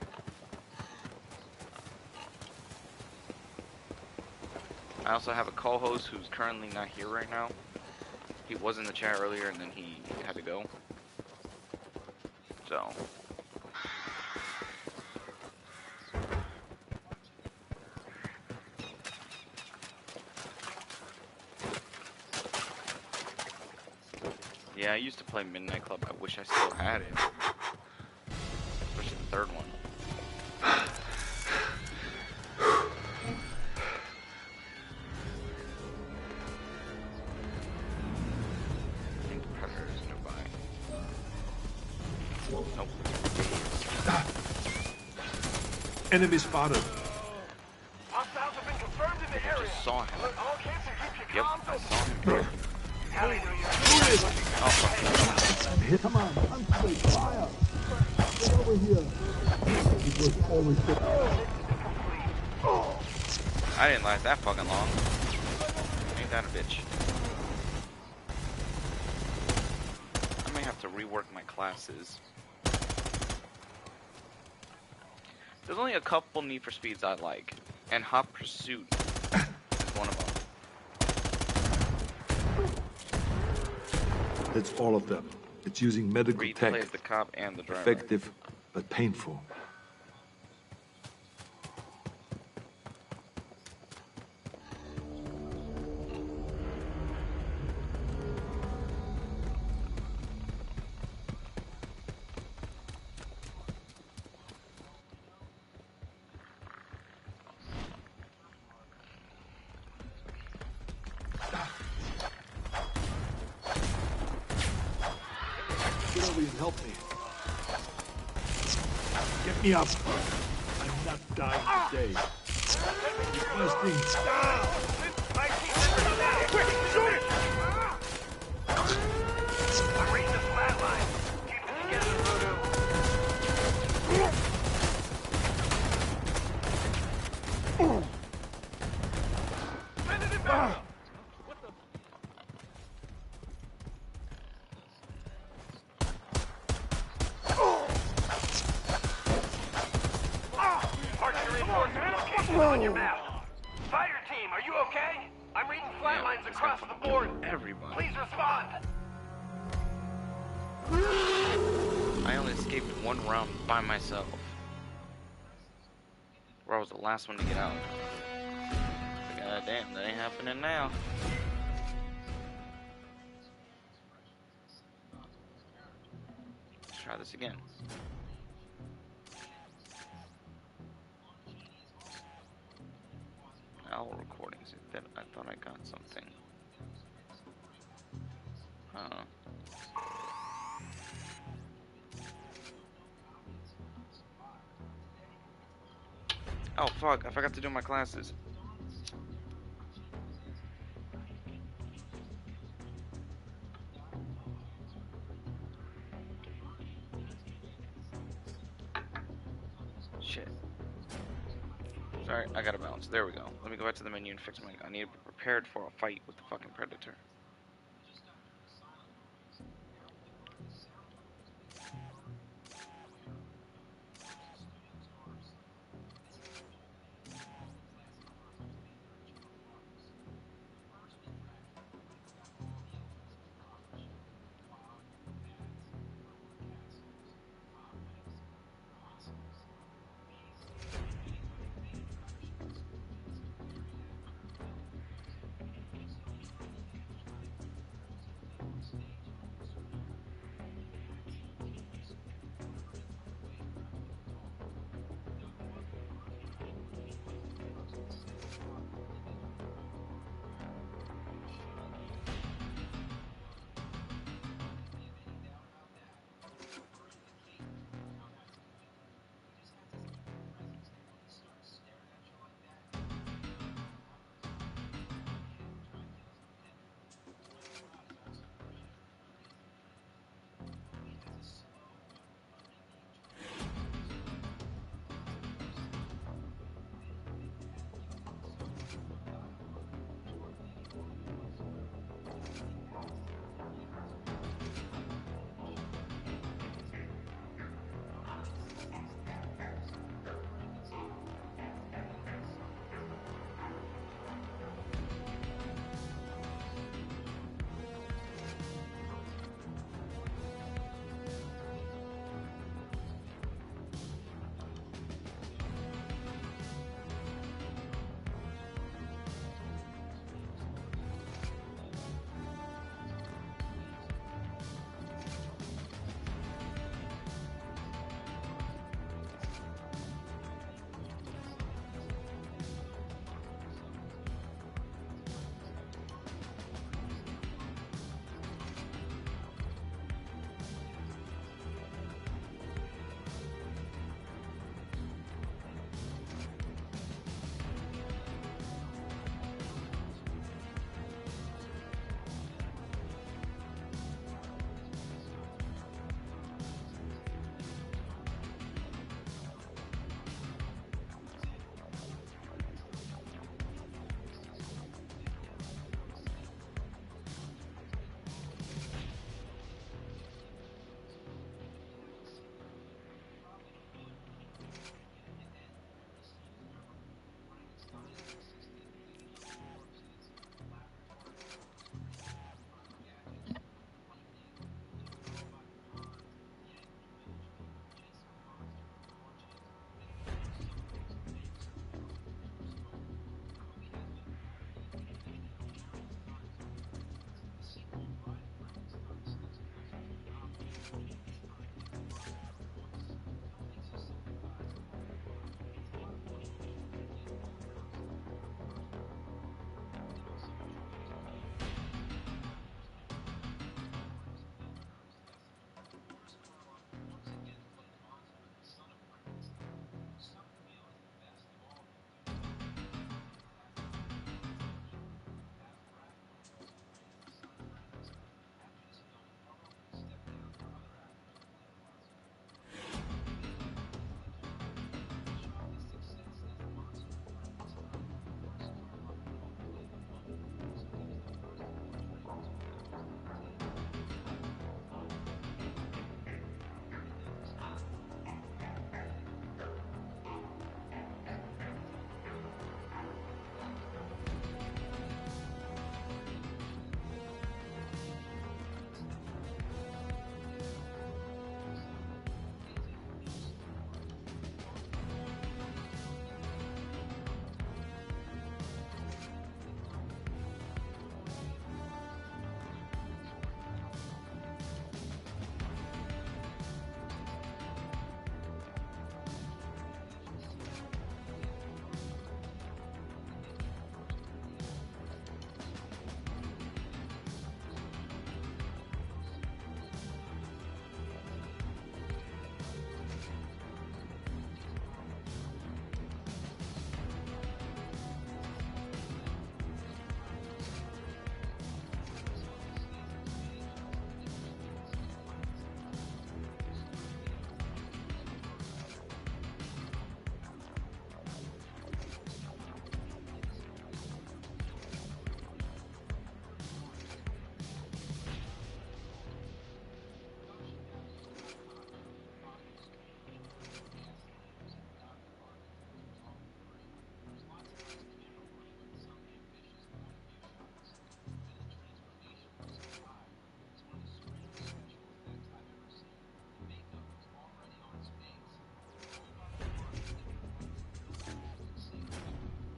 I also have a co-host who's currently not here right now. He was in the chat earlier and then he had to go. So. Yeah, I used to play Midnight Club. I wish I still had it. Especially the third one. I think the Predator is nearby. Nope. Enemy spotted. Hostiles have been confirmed in the I area. just saw him. All kids keep your Yep, comms I open. saw him. Hallelujah. Oh, fuck. Come on, concentrate, fire! Get over here! It was always the... I didn't last that fucking long. Ain't that a bitch? I may have to rework my classes. There's only a couple Need for Speeds I like, and Hot Pursuit is one of them. That's all of them. It's using medical Reed tech. plays the cop and the driver. Effective, but painful. Get over here and help me. Get me up. I'm not dying today. Requesting. I'm reading the flat line. Keep it together, Voodoo. Send it in back. Mark your reinforcement location on your map. Fire team, are you okay? I'm reading flat lines across the board. Everybody. Please respond. I only escaped one round by myself. Where I was the last one to get out. God damn, that ain't happening now. Let's try this again. Owl recordings. I thought I got something. Huh. Oh fuck, I forgot to do my classes. Shit. Sorry, I gotta bounce. There we go. Let me go back to the menu and fix my... I need to be prepared for a fight with the fucking Predator.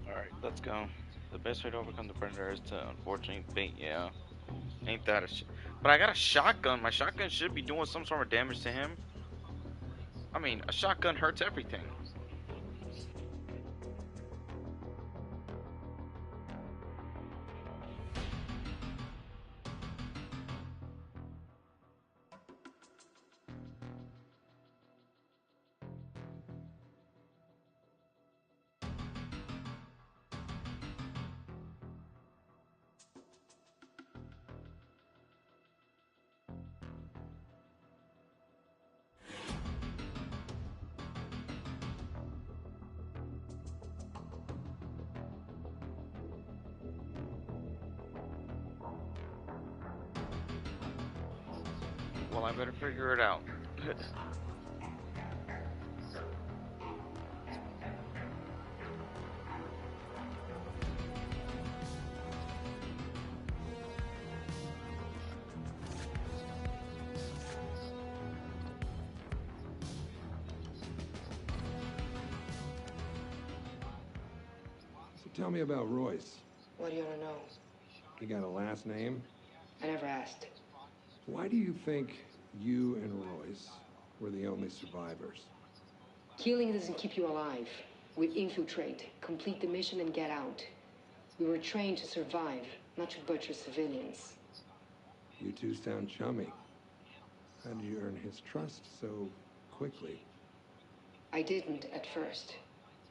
Alright, let's go. The best way to overcome the predator is to unfortunately bait, yeah. Ain't that a But I got a shotgun. My shotgun should be doing some sort of damage to him. I mean, a shotgun hurts everything. Well, I better figure it out. So tell me about Royce. What do you want to know? He got a last name? I never asked. Why do you think you and Royce were the only survivors? Killing doesn't keep you alive. We infiltrate, complete the mission, and get out. We were trained to survive, not to butcher civilians. You two sound chummy. How did you earn his trust so quickly? I didn't at first.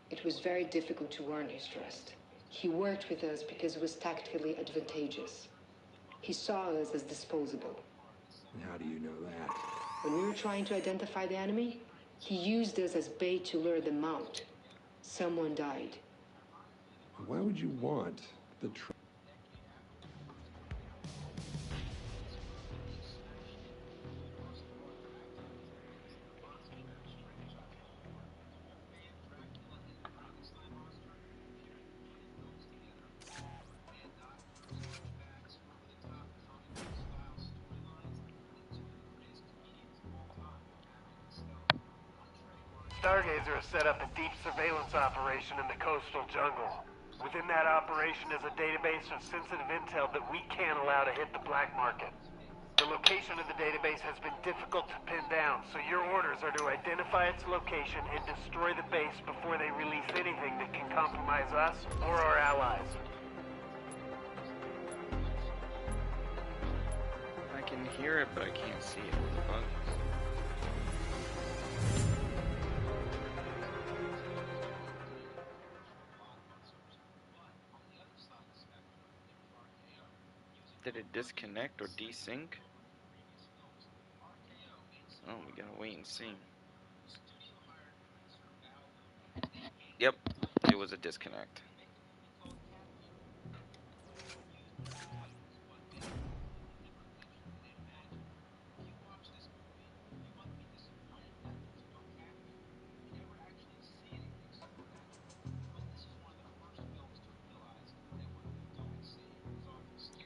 It was very difficult to earn his trust. He worked with us because it was tactically advantageous. He saw us as disposable. And how do you know that? When we were trying to identify the enemy, he used us as bait to lure them out. Someone died. Why would you want the Stargazer has set up a deep surveillance operation in the coastal jungle. Within that operation is a database of sensitive intel that we can't allow to hit the black market. The The location of the database has been difficult to pin down, so your orders are to identify its location and destroy the base before they release anything that can compromise us or our allies. I can hear it, but I can't see it. What the fuck? Did it disconnect or desync? Oh, we gotta wait and see. Yep, it was a disconnect.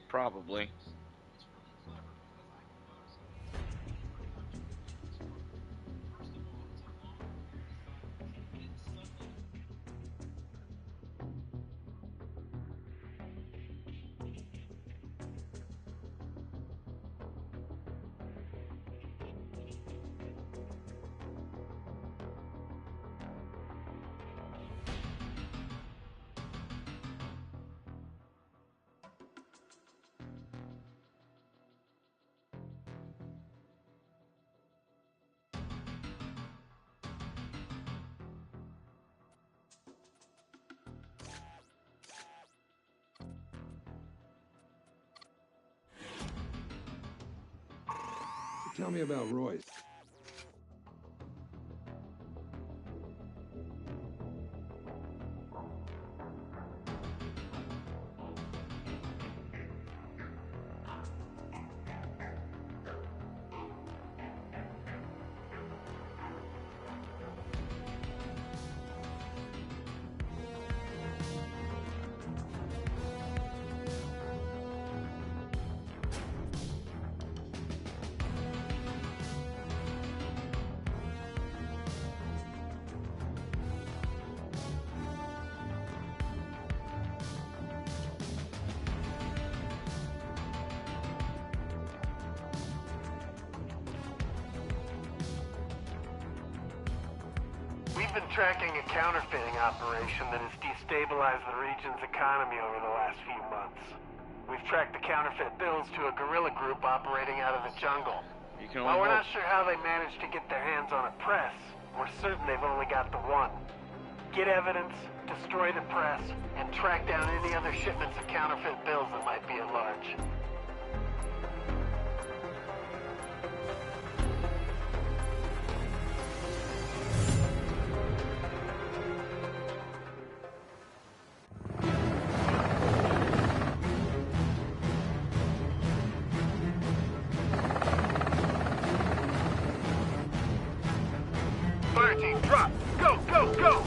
Probably. Tell me about Royce. We've been tracking a counterfeiting operation that has destabilized the region's economy over the last few months. We've tracked the counterfeit bills to a guerrilla group operating out of the jungle. You can While only we're hope. not sure how they managed to get their hands on a press, we're certain they've only got the one. Get evidence, destroy the press, and track down any other shipments of counterfeit bills that might be at large. Fire team, drop! Go, go, go!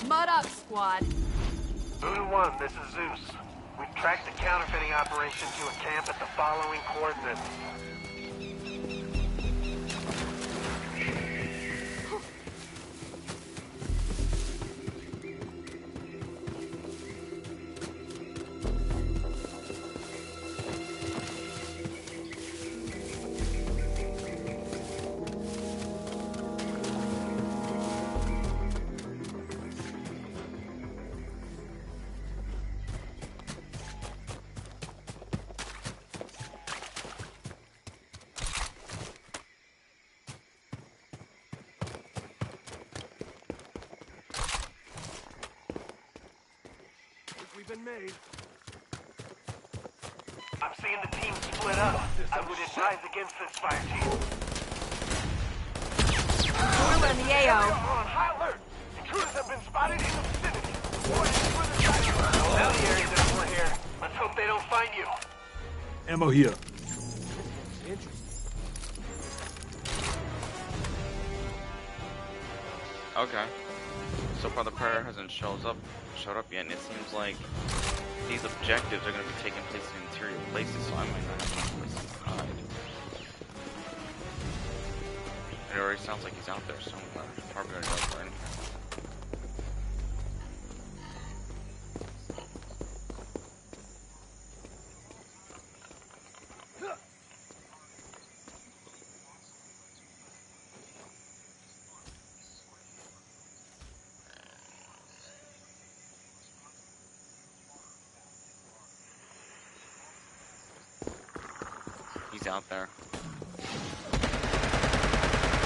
Mud up, squad. Voodoo 1, this is Zeus. We've tracked the counterfeiting operation to a camp at the following coordinates. We've been made. I'm seeing the team split up. I would advise against this fire team. Gorilla in the We're AO. on high alert. Intruders have been spotted in the vicinity. Bounty areas that we're here. Let's hope they don't find you. Ammo here. Okay. So far the prayer hasn't showed up yet, and it seems like these objectives are going to be taking place in interior places, so I might not have enough places to hide. It already sounds like he's out there somewhere. Probably going to go for anything. He's out there.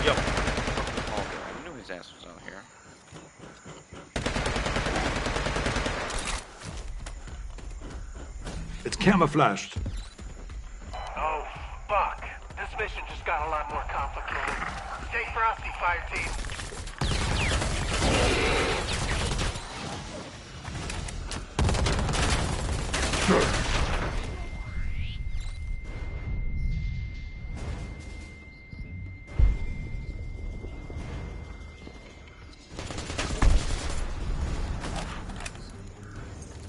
Yo! Oh, I knew his ass was out here. It's camouflaged. Oh, fuck. This mission just got a lot more complicated. Stay frosty, fire team.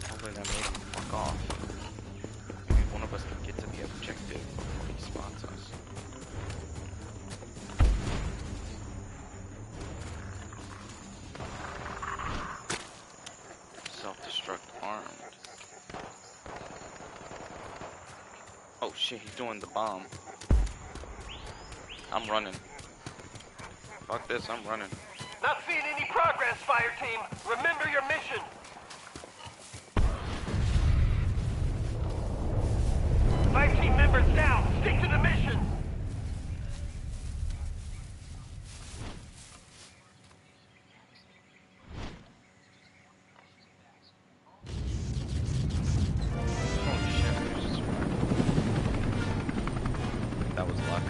Hopefully that made him fuck off. Maybe one of us can get to the objective before he spots us. Self-destruct armed. Oh shit, he's doing the bomb. I'm running. Fuck this, I'm running. Not seeing any progress, fire team. Remember your mission. 5 team members down. Stick to the mission. Holy shit, it was just... That was luck.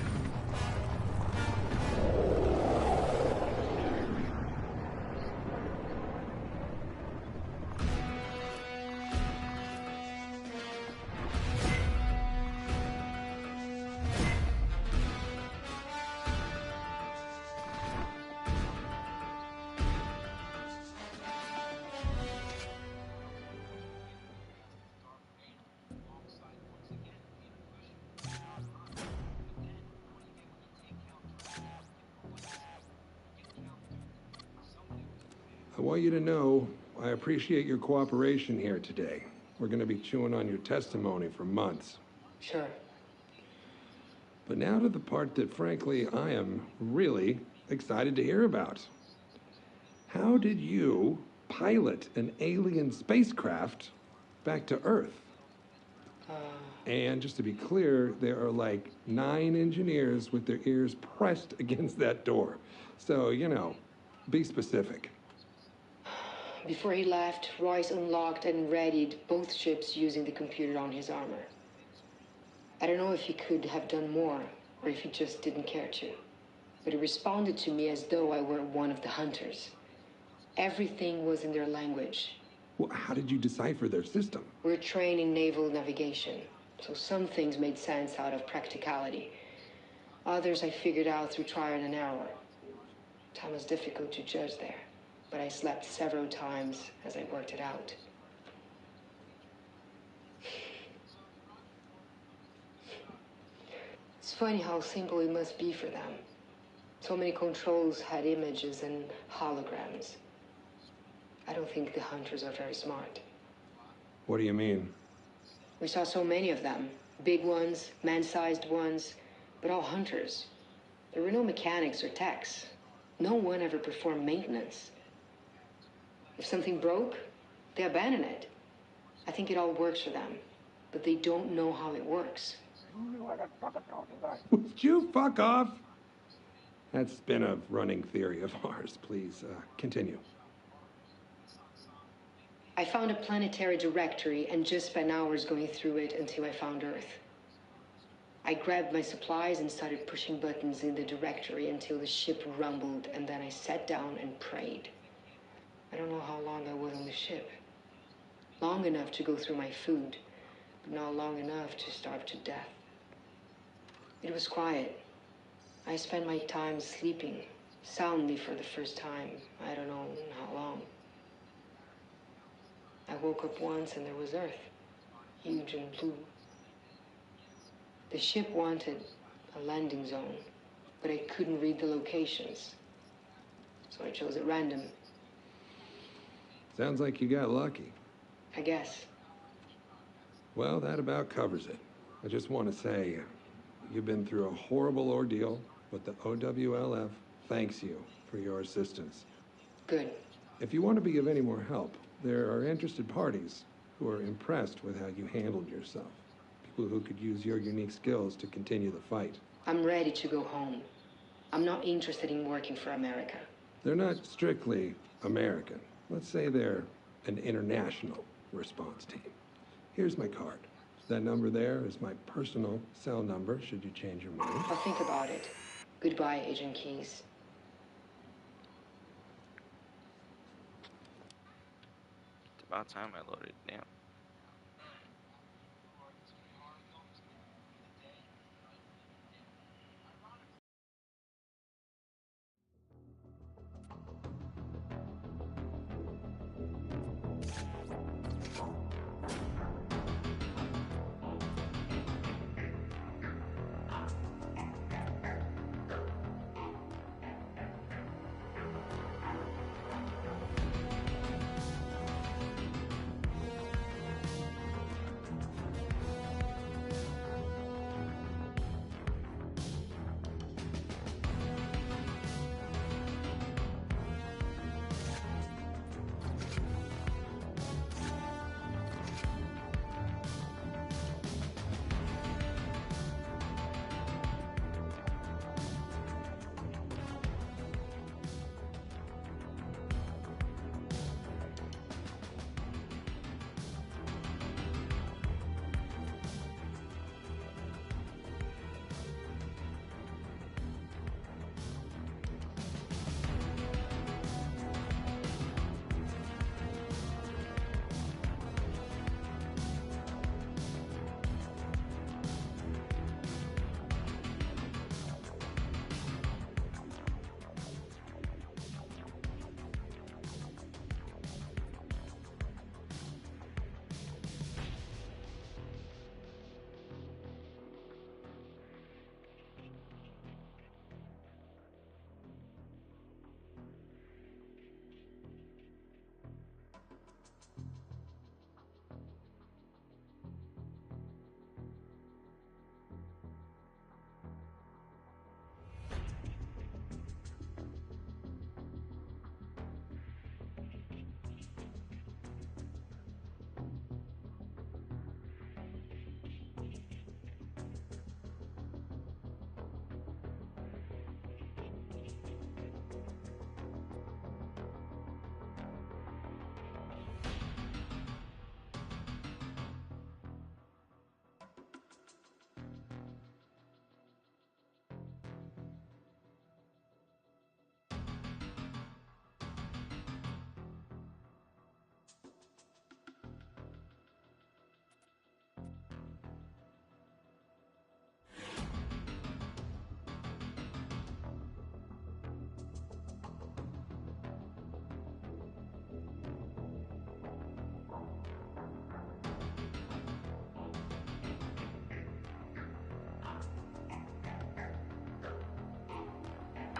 I want you to know I appreciate your cooperation here today. We're going to be chewing on your testimony for months. Sure. But now to the part that, frankly, I am really excited to hear about. How did you pilot an alien spacecraft back to Earth? And just to be clear, there are like 9 engineers with their ears pressed against that door. So, you know, be specific. Before he left, Royce unlocked and readied both ships using the computer on his armor. I don't know if he could have done more, or if he just didn't care to. But he responded to me as though I were one of the hunters. Everything was in their language. Well, how did you decipher their system? We're trained in naval navigation, so some things made sense out of practicality. Others I figured out through trial and error. Time was difficult to judge there, but I slept several times as I worked it out. It's funny how simple it must be for them. So many controls had images and holograms. I don't think the hunters are very smart. What do you mean? We saw so many of them. Big ones, man-sized ones, but all hunters. There were no mechanics or techs. No one ever performed maintenance. If something broke, they abandon it. I think it all works for them, but they don't know how it works. Would you fuck off? That's been a running theory of ours. Please, continue. I found a planetary directory and just spent hours going through it until I found Earth. I grabbed my supplies and started pushing buttons in the directory until the ship rumbled, and then I sat down and prayed. I don't know how long I was on the ship. Long enough to go through my food, but not long enough to starve to death. It was quiet. I spent my time sleeping, soundly for the first time. I don't know how long. I woke up once and there was Earth, huge and blue. The ship wanted a landing zone, but I couldn't read the locations, so I chose at random. Sounds like you got lucky. I guess. Well, that about covers it. I just want to say, you've been through a horrible ordeal, but the OWLF thanks you for your assistance. Good. If you want to be of any more help, there are interested parties who are impressed with how you handled yourself. People who could use your unique skills to continue the fight. I'm ready to go home. I'm not interested in working for America. They're not strictly American. Let's say they're an international response team. Here's my card. That number there is my personal cell number, should you change your mind. I'll think about it. Goodbye, Agent Keyes. It's about time I loaded. Damn.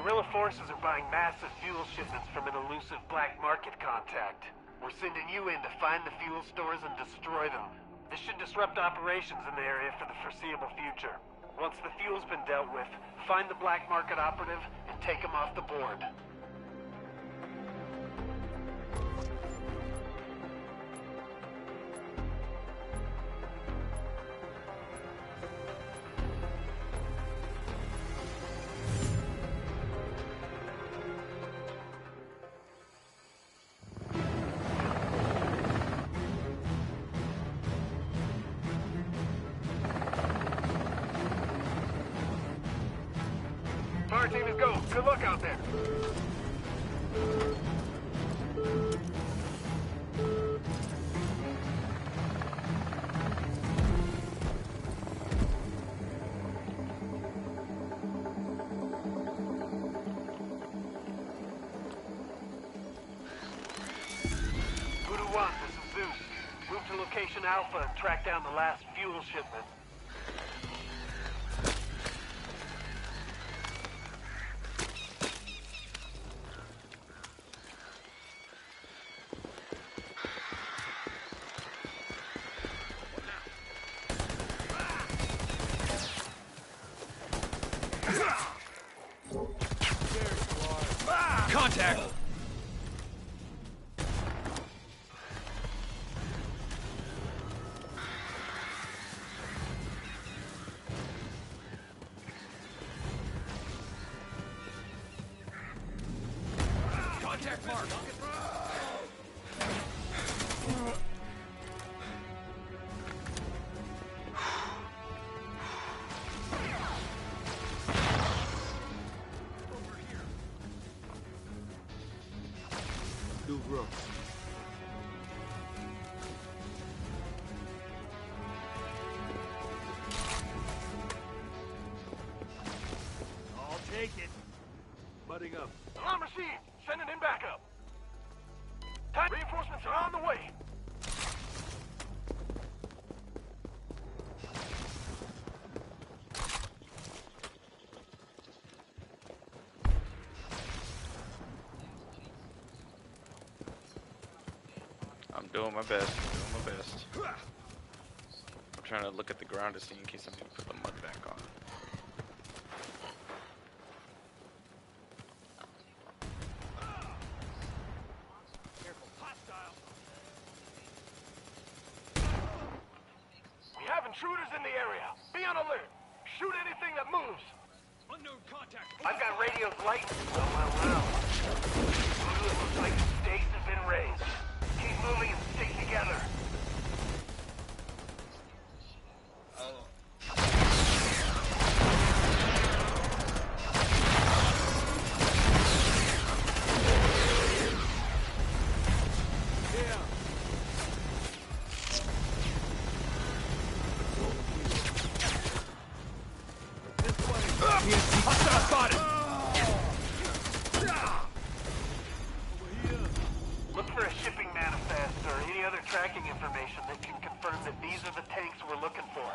Guerrilla forces are buying massive fuel shipments from an elusive black market contact. We're sending you in to find the fuel stores and destroy them. This should disrupt operations in the area for the foreseeable future. Once the fuel's been dealt with, find the black market operative and take him off the board. Fire team is go. Good luck out there. Who do you want? This is Zeus. Location Alpha and track down the last fuel shipment. Contact! Contact mark! New growth. I'll take it. Budding up. Alarm received. Sending in backup. Time reinforcements are on the way. I'm doing my best. I'm doing my best. I'm trying to look at the ground to see in case I need to put the mud back on. We have intruders in the area. Be on alert. Shoot anything that moves. Unknown contact. I've got radios lighting. Well. It looks like the stakes have been raised. Keep moving and stick together. Hostile spotted! Look for a shipping manifest or any other tracking information that can confirm that these are the tanks we're looking for.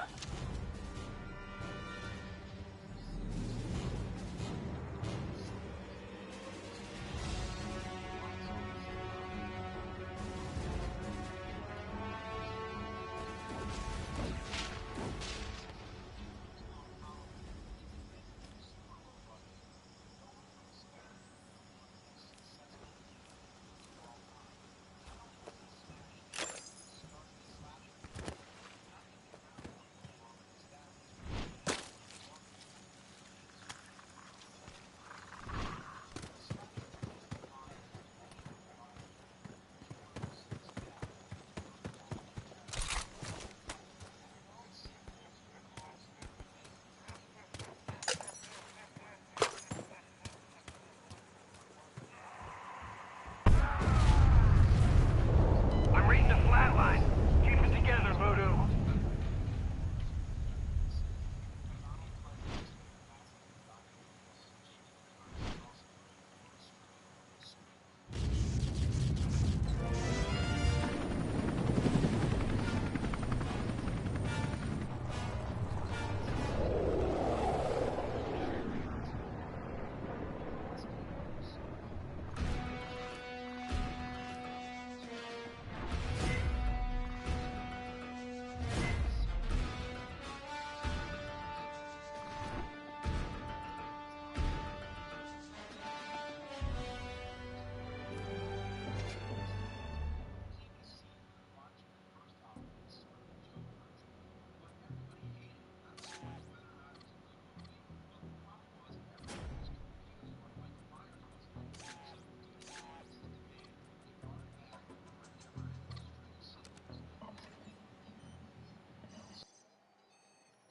I'm reading a flatline. Keep it together, Voodoo.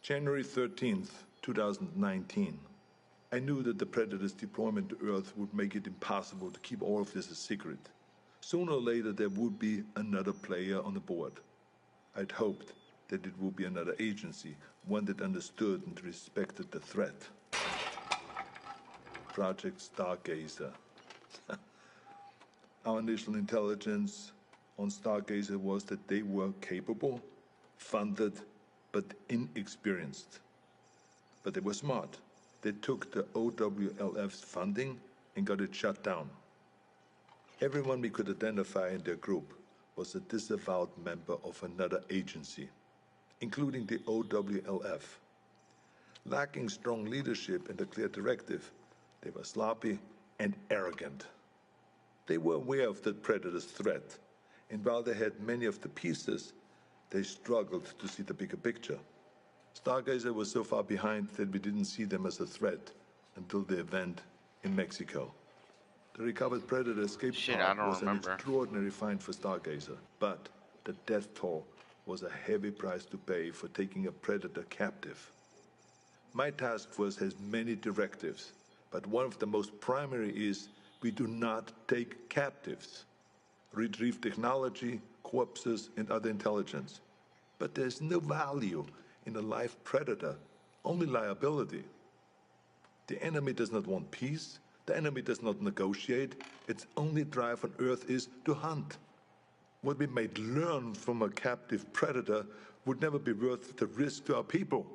January 13th, 2019. I knew that the Predator's deployment to Earth would make it impossible to keep all of this a secret. Sooner or later, there would be another player on the board. I'd hoped that it would be another agency, one that understood and respected the threat. Project Stargazer. Our initial intelligence on Stargazer was that they were capable, funded, but inexperienced. But they were smart. They took the OWLF's funding and got it shut down. Everyone we could identify in their group was a disavowed member of another agency, including the OWLF. Lacking strong leadership and a clear directive, they were sloppy and arrogant. They were aware of the Predator's threat, and while they had many of the pieces, they struggled to see the bigger picture. Stargazer was so far behind that we didn't see them as a threat until the event in Mexico. The recovered Predator escape pod was an extraordinary find for Stargazer, but the death toll was a heavy price to pay for taking a Predator captive. My task force has many directives, but one of the most primary is we do not take captives. Retrieve technology, corpses, and other intelligence. But there's no value in a live Predator, only liability. The enemy does not want peace. The enemy does not negotiate. Its only drive on Earth is to hunt. What we might learn from a captive Predator would never be worth the risk to our people.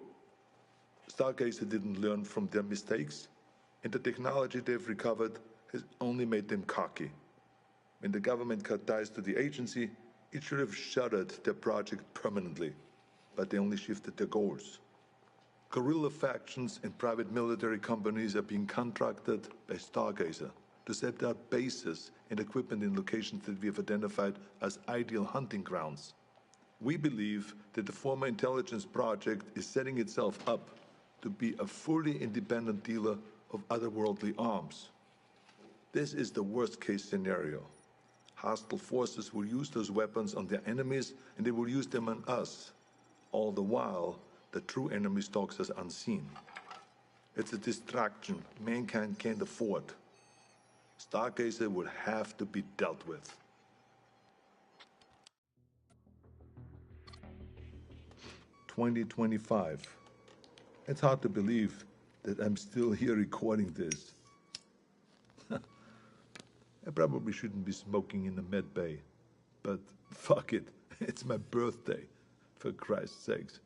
Stargazer didn't learn from their mistakes, and the technology they've recovered has only made them cocky. When the government cut ties to the agency, it should have shuttered their project permanently, but they only shifted their goals. Guerrilla factions and private military companies are being contracted by Stargazer to set up bases and equipment in locations that we have identified as ideal hunting grounds. We believe that the former intelligence project is setting itself up to be a fully independent dealer of otherworldly arms. This is the worst-case scenario. Hostile forces will use those weapons on their enemies, and they will use them on us. All the while, the true enemy stalks us unseen. It's a distraction mankind can't afford. Stargazer would have to be dealt with. "2025. It's hard to believe that I'm still here recording this. I probably shouldn't be smoking in the med bay, but fuck it, it's my birthday, for Christ's sakes.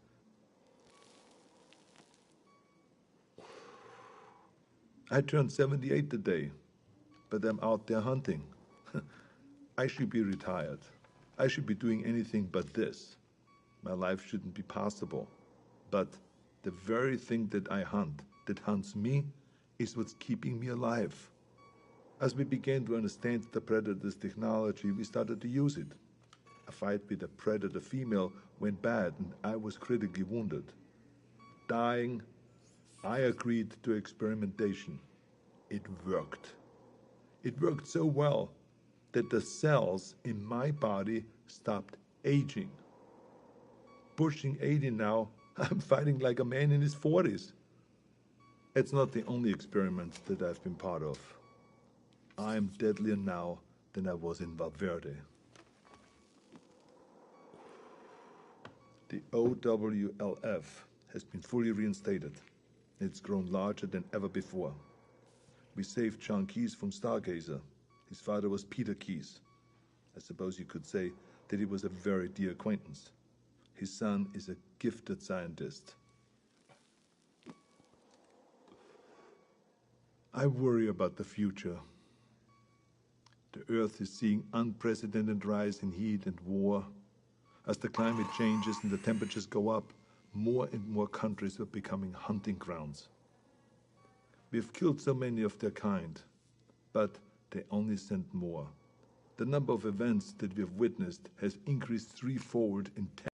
I turned 78 today, but I'm out there hunting. I should be retired. I should be doing anything but this. My life shouldn't be possible. But the very thing that I hunt, that hunts me, is what's keeping me alive. As we began to understand the Predator's technology, we started to use it. A fight with a Predator female went bad, and I was critically wounded. Dying, I agreed to experimentation. It worked. It worked so well that the cells in my body stopped aging. Pushing 80 now, I'm fighting like a man in his 40s. It's not the only experiment that I've been part of. I'm deadlier now than I was in Valverde. The OWLF has been fully reinstated. It's grown larger than ever before. We saved John Keyes from Stargazer. His father was Peter Keyes. I suppose you could say that he was a very dear acquaintance. His son is a gifted scientist. I worry about the future. The Earth is seeing unprecedented rise in heat and war. As the climate changes and the temperatures go up, more and more countries are becoming hunting grounds. We've killed so many of their kind, but they only send more. The number of events that we've witnessed has increased threefold in 10.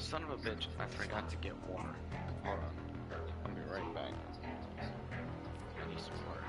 son of a bitch, I forgot to get water. Hold on. I'll be right back. I need some water.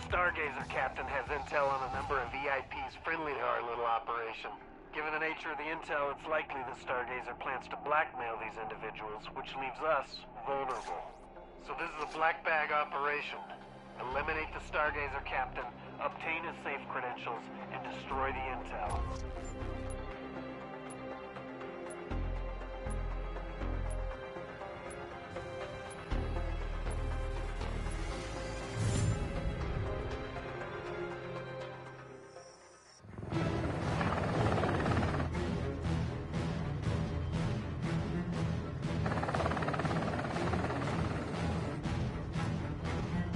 Stargazer captain has intel on a number of VIPs friendly to our little operation. Given the nature of the intel, it's likely the Stargazer plans to blackmail these individuals, which leaves us vulnerable. So this is a black bag operation. Eliminate the Stargazer captain, obtain his safe credentials, and destroy the intel.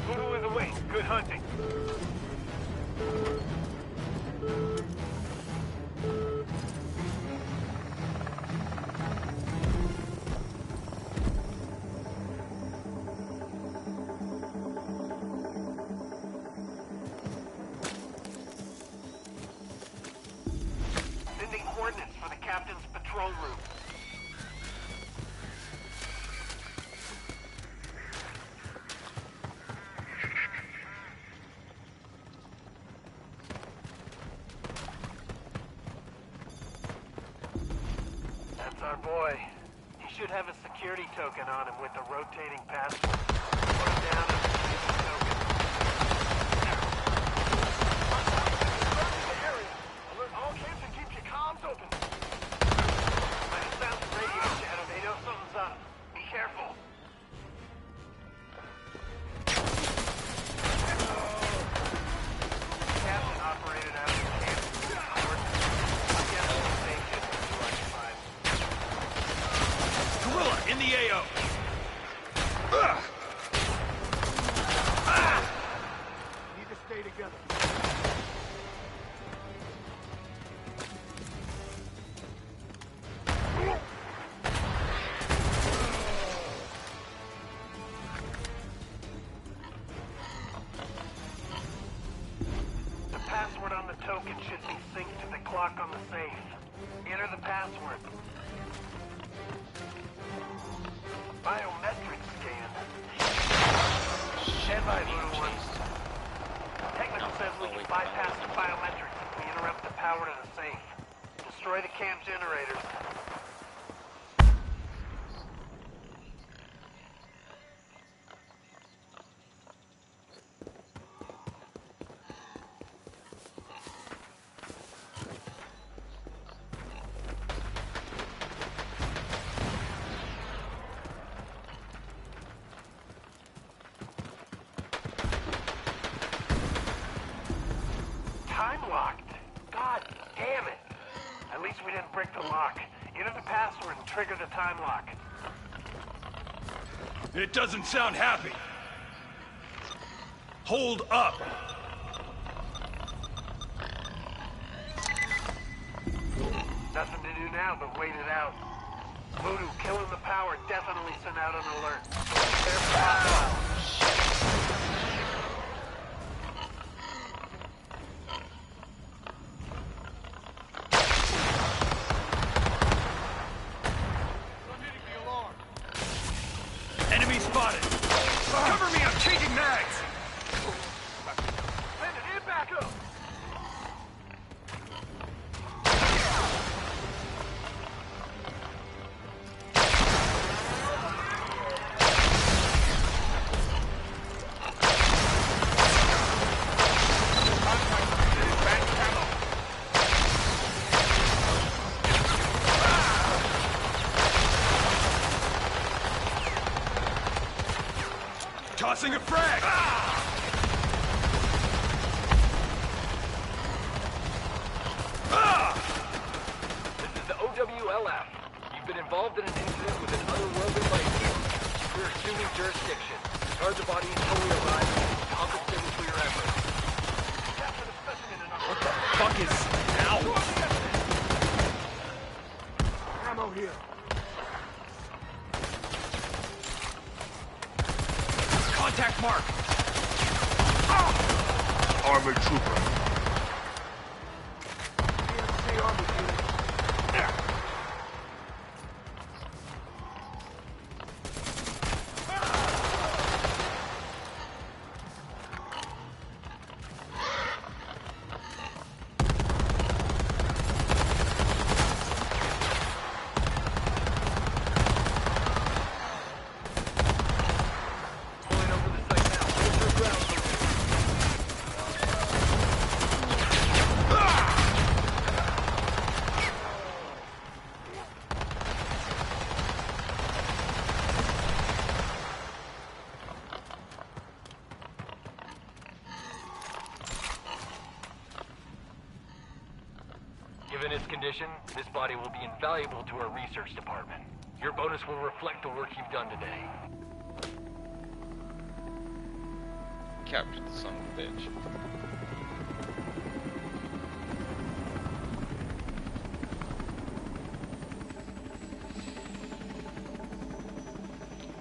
Voodoo is away. Good hunting. Sending coordinates for the captain's patrol route. Our boy. He should have a security token on him with a rotating password. Put him down and receive the token. password on the token should be synced to the clock on the safe. Enter the password. Biometric scan. Stand by, Voodoo 1. Technical says we can bypass the biometrics if we interrupt the power to the safe. Destroy the cam generators. Time locked. God damn it. At least we didn't break the lock. Enter the password and trigger the time lock. It doesn't sound happy. Hold up. Nothing to do now but wait it out. Voodoo, killing the power definitely sent out an alert. Prepare for hostile. Enemy spotted. Cover me, I'm changing mags. Send it in back up. Tossing a frag. This is the OWLF. You've been involved in an incident with an otherworldly life form. We're assuming jurisdiction. Guard the body until we arrive and compensate for your efforts. What the fuck is... Ow! Ammo here. Contact mark. Armored trooper. PMC army unit. Pulling over the site now. Hold your ground. Given its condition, this body will be invaluable to our research department. Your bonus will reflect the work you've done today. Captured the son of a bitch.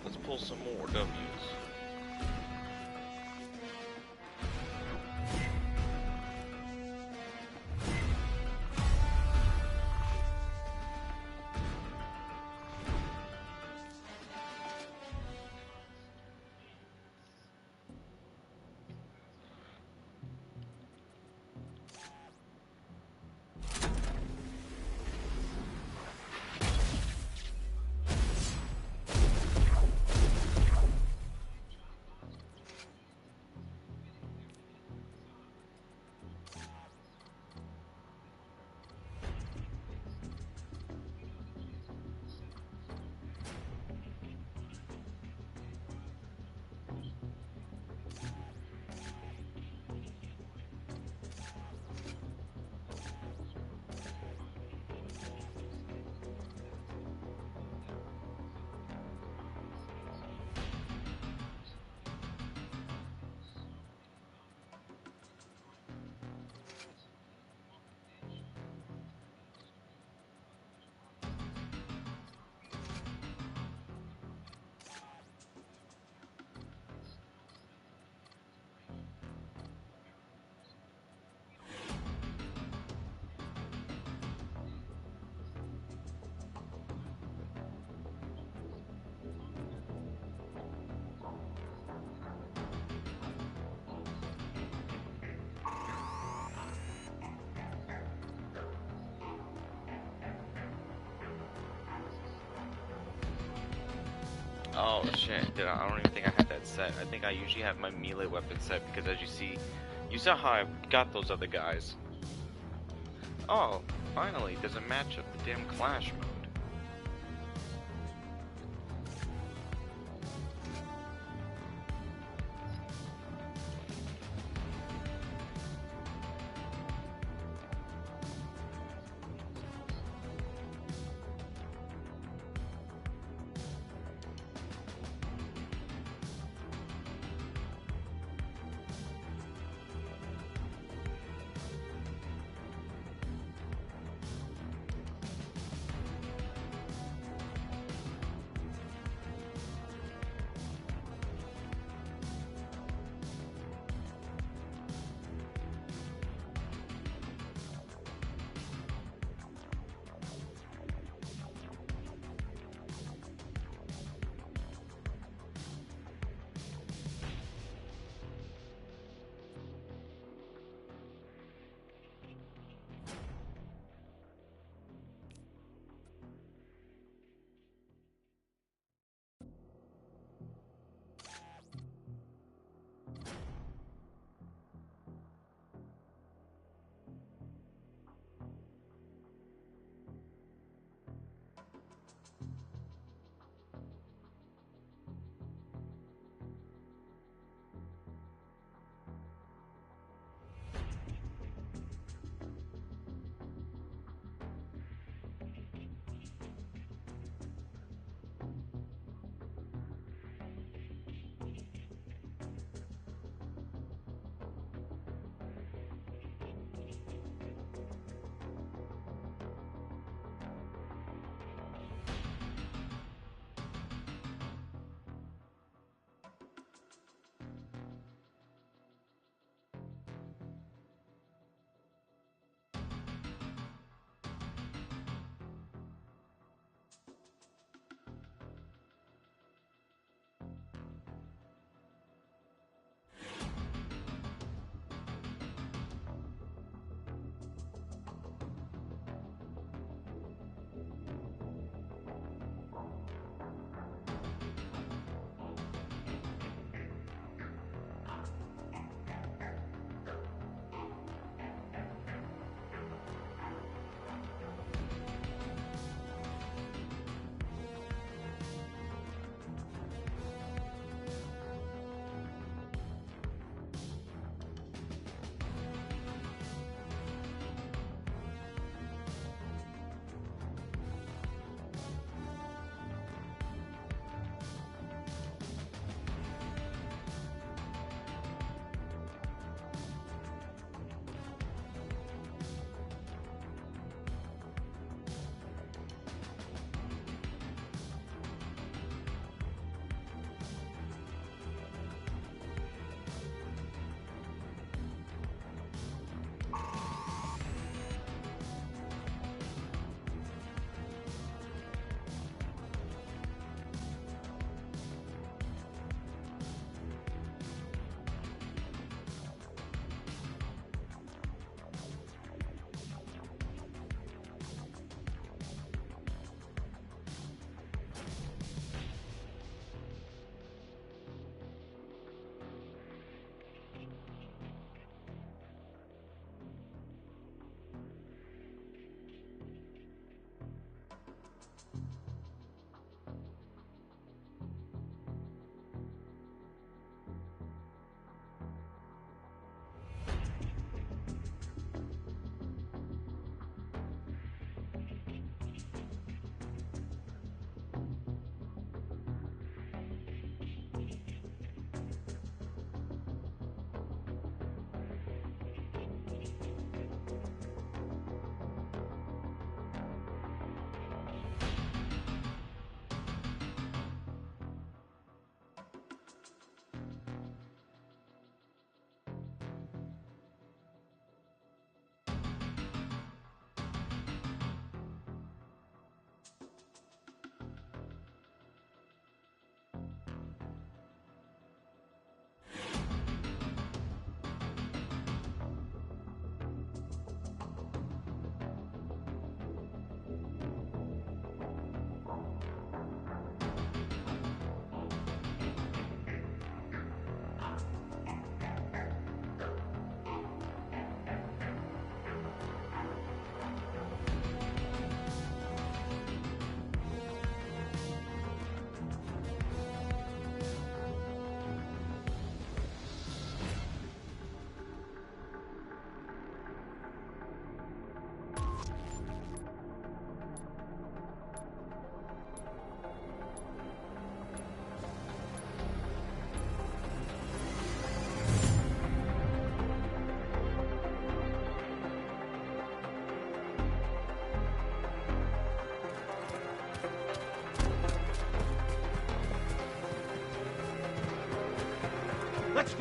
Let's pull some more W's. Oh shit, dude, I don't even think I had that set. I think I usually have my melee weapon set because as you saw how I got those other guys. Oh, finally, there's a match of the damn Clash mode.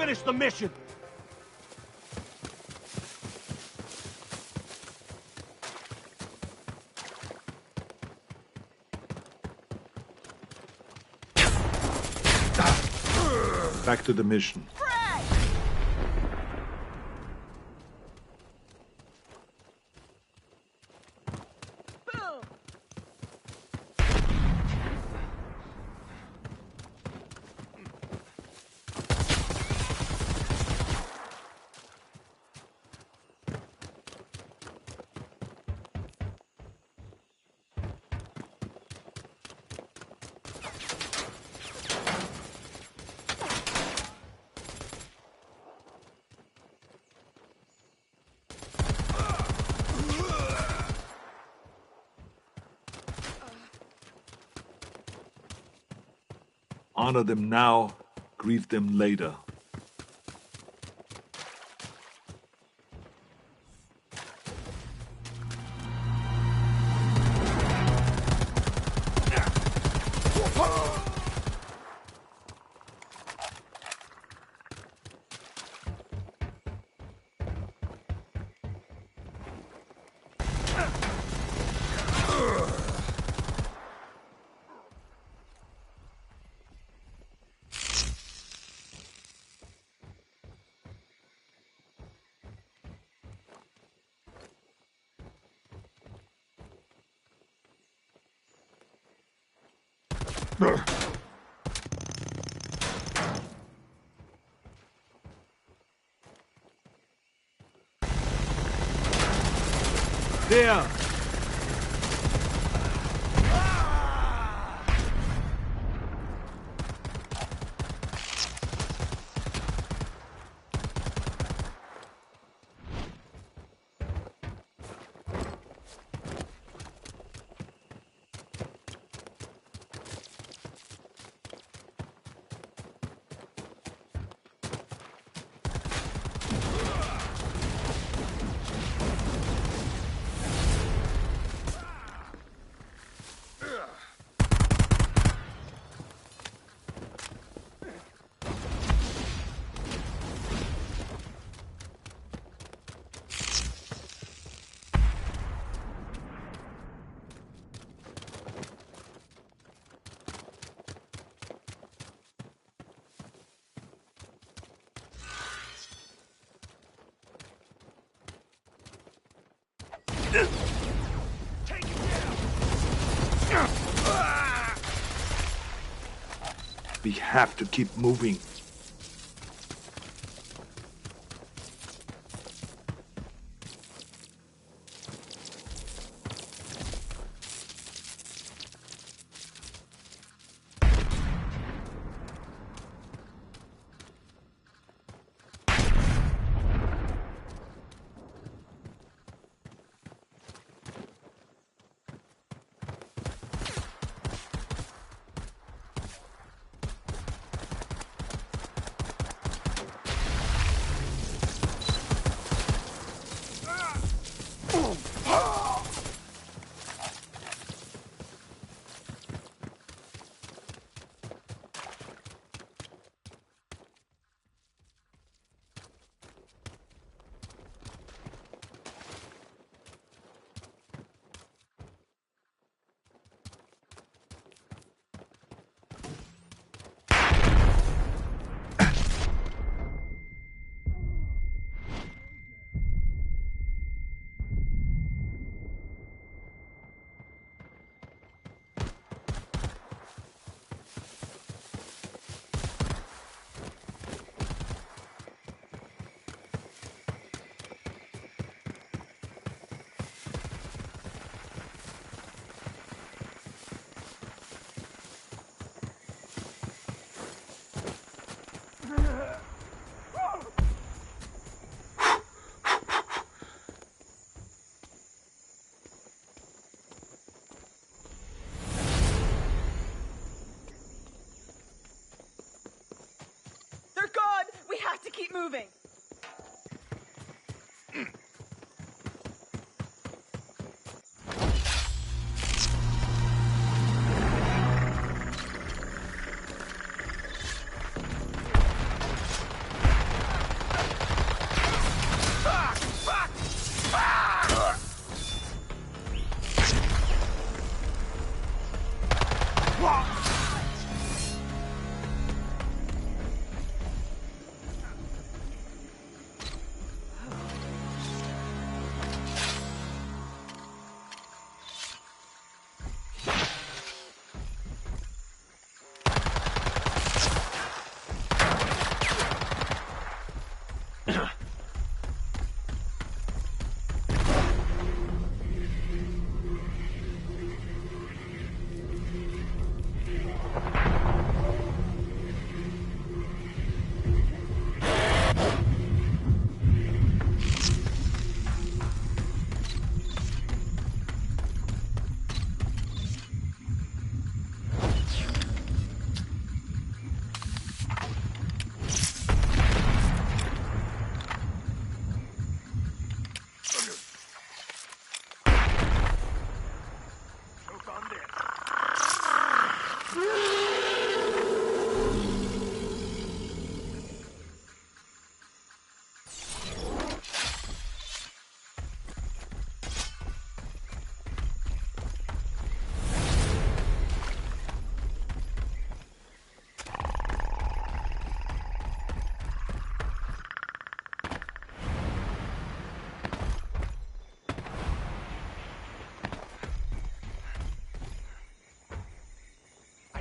finish the mission. Back to the mission. Honor them now, grieve them later. There! We have to keep moving. Keep moving.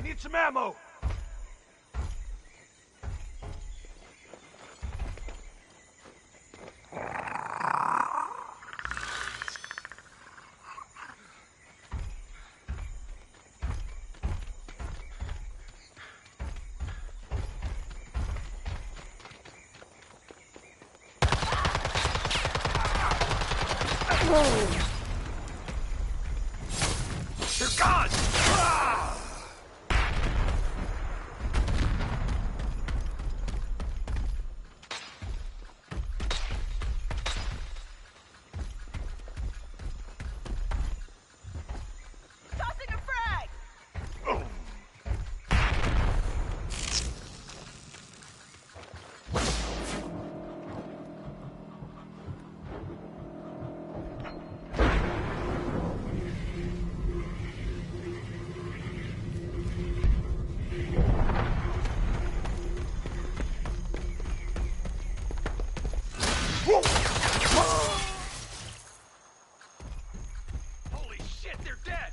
Need some ammo! They're gone! Tossing a frag! Holy shit, they're dead!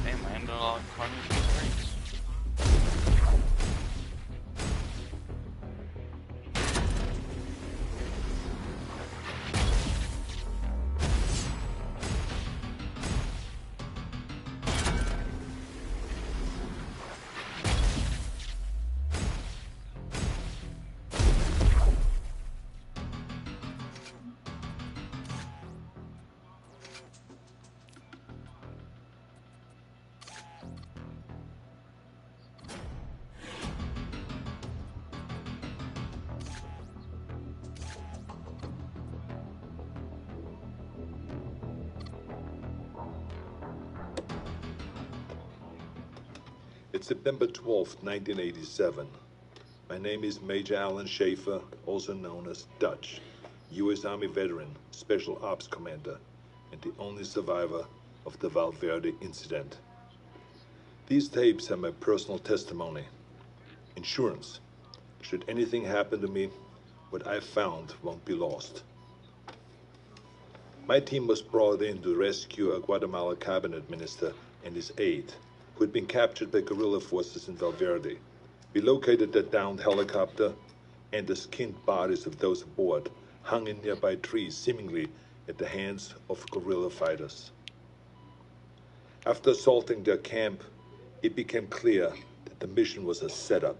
Damn, I ended up climbing through the ranks. It's September 12th, 1987. My name is Major Alan Schaefer, also known as Dutch, U.S. Army veteran, Special Ops Commander, and the only survivor of the Valverde incident. These tapes are my personal testimony. Insurance. Should anything happen to me, what I found won't be lost. My team was brought in to rescue a Guatemala cabinet minister and his aide, who had been captured by guerrilla forces in Valverde. We located the downed helicopter, and the skinned bodies of those aboard hung in nearby trees, seemingly at the hands of guerrilla fighters. After assaulting their camp, it became clear that the mission was a setup.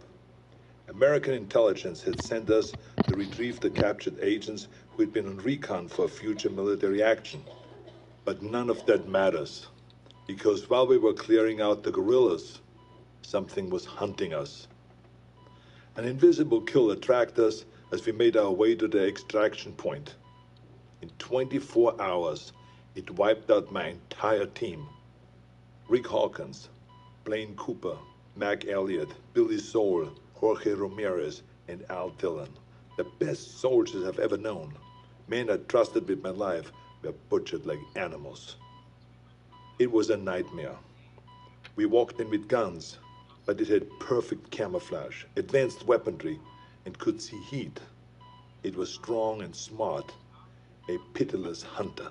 American intelligence had sent us to retrieve the captured agents who had been on recon for future military action. But none of that matters, because while we were clearing out the guerrillas, something was hunting us. An invisible killer tracked us as we made our way to the extraction point. In 24 hours, it wiped out my entire team. Rick Hawkins, Blaine Cooper, Mac Elliott, Billy Soul, Jorge Ramirez, and Al Dillon. The best soldiers I've ever known. Men I trusted with my life were butchered like animals. It was a nightmare. We walked in with guns, but it had perfect camouflage, advanced weaponry, and could see heat. It was strong and smart, a pitiless hunter.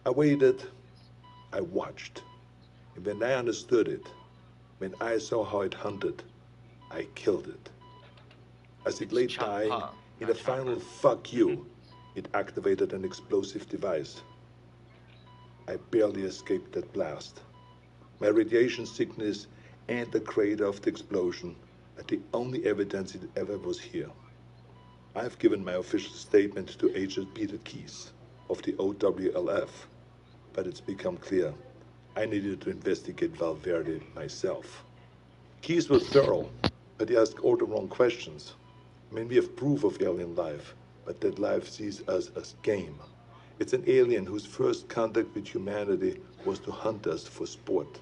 I waited, I watched, and when I understood it, when I saw how it hunted, I killed it. As it lay dying, in a final fuck you, it activated an explosive device. I barely escaped that blast. My radiation sickness and the crater of the explosion are the only evidence it ever was here. I've given my official statement to Agent Peter Keyes of the OWLF, but it's become clear I needed to investigate Valverde myself. Keyes was thorough, but he asked all the wrong questions. I mean, we have proof of alien life, but that life sees us as game. It's an alien whose first contact with humanity was to hunt us for sport.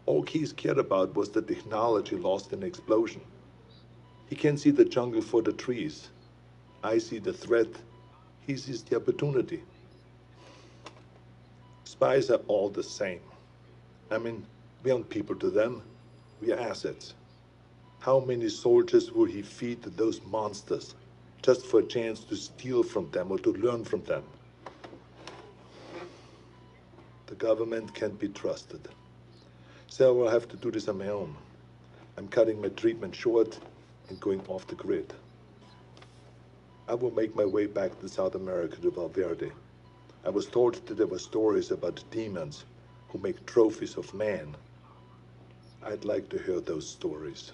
All Keyes cared about was the technology lost in the explosion. He can see the jungle for the trees. I see the threat. He sees the opportunity. Spies are all the same. I mean, we aren't people to them. We are assets. How many soldiers would he feed to those monsters just for a chance to steal from them or to learn from them? The government can't be trusted. So I'll have to do this on my own. I'm cutting my treatment short and going off the grid. I will make my way back to South America to Valverde. I was told that there were stories about demons who make trophies of man. I'd like to hear those stories.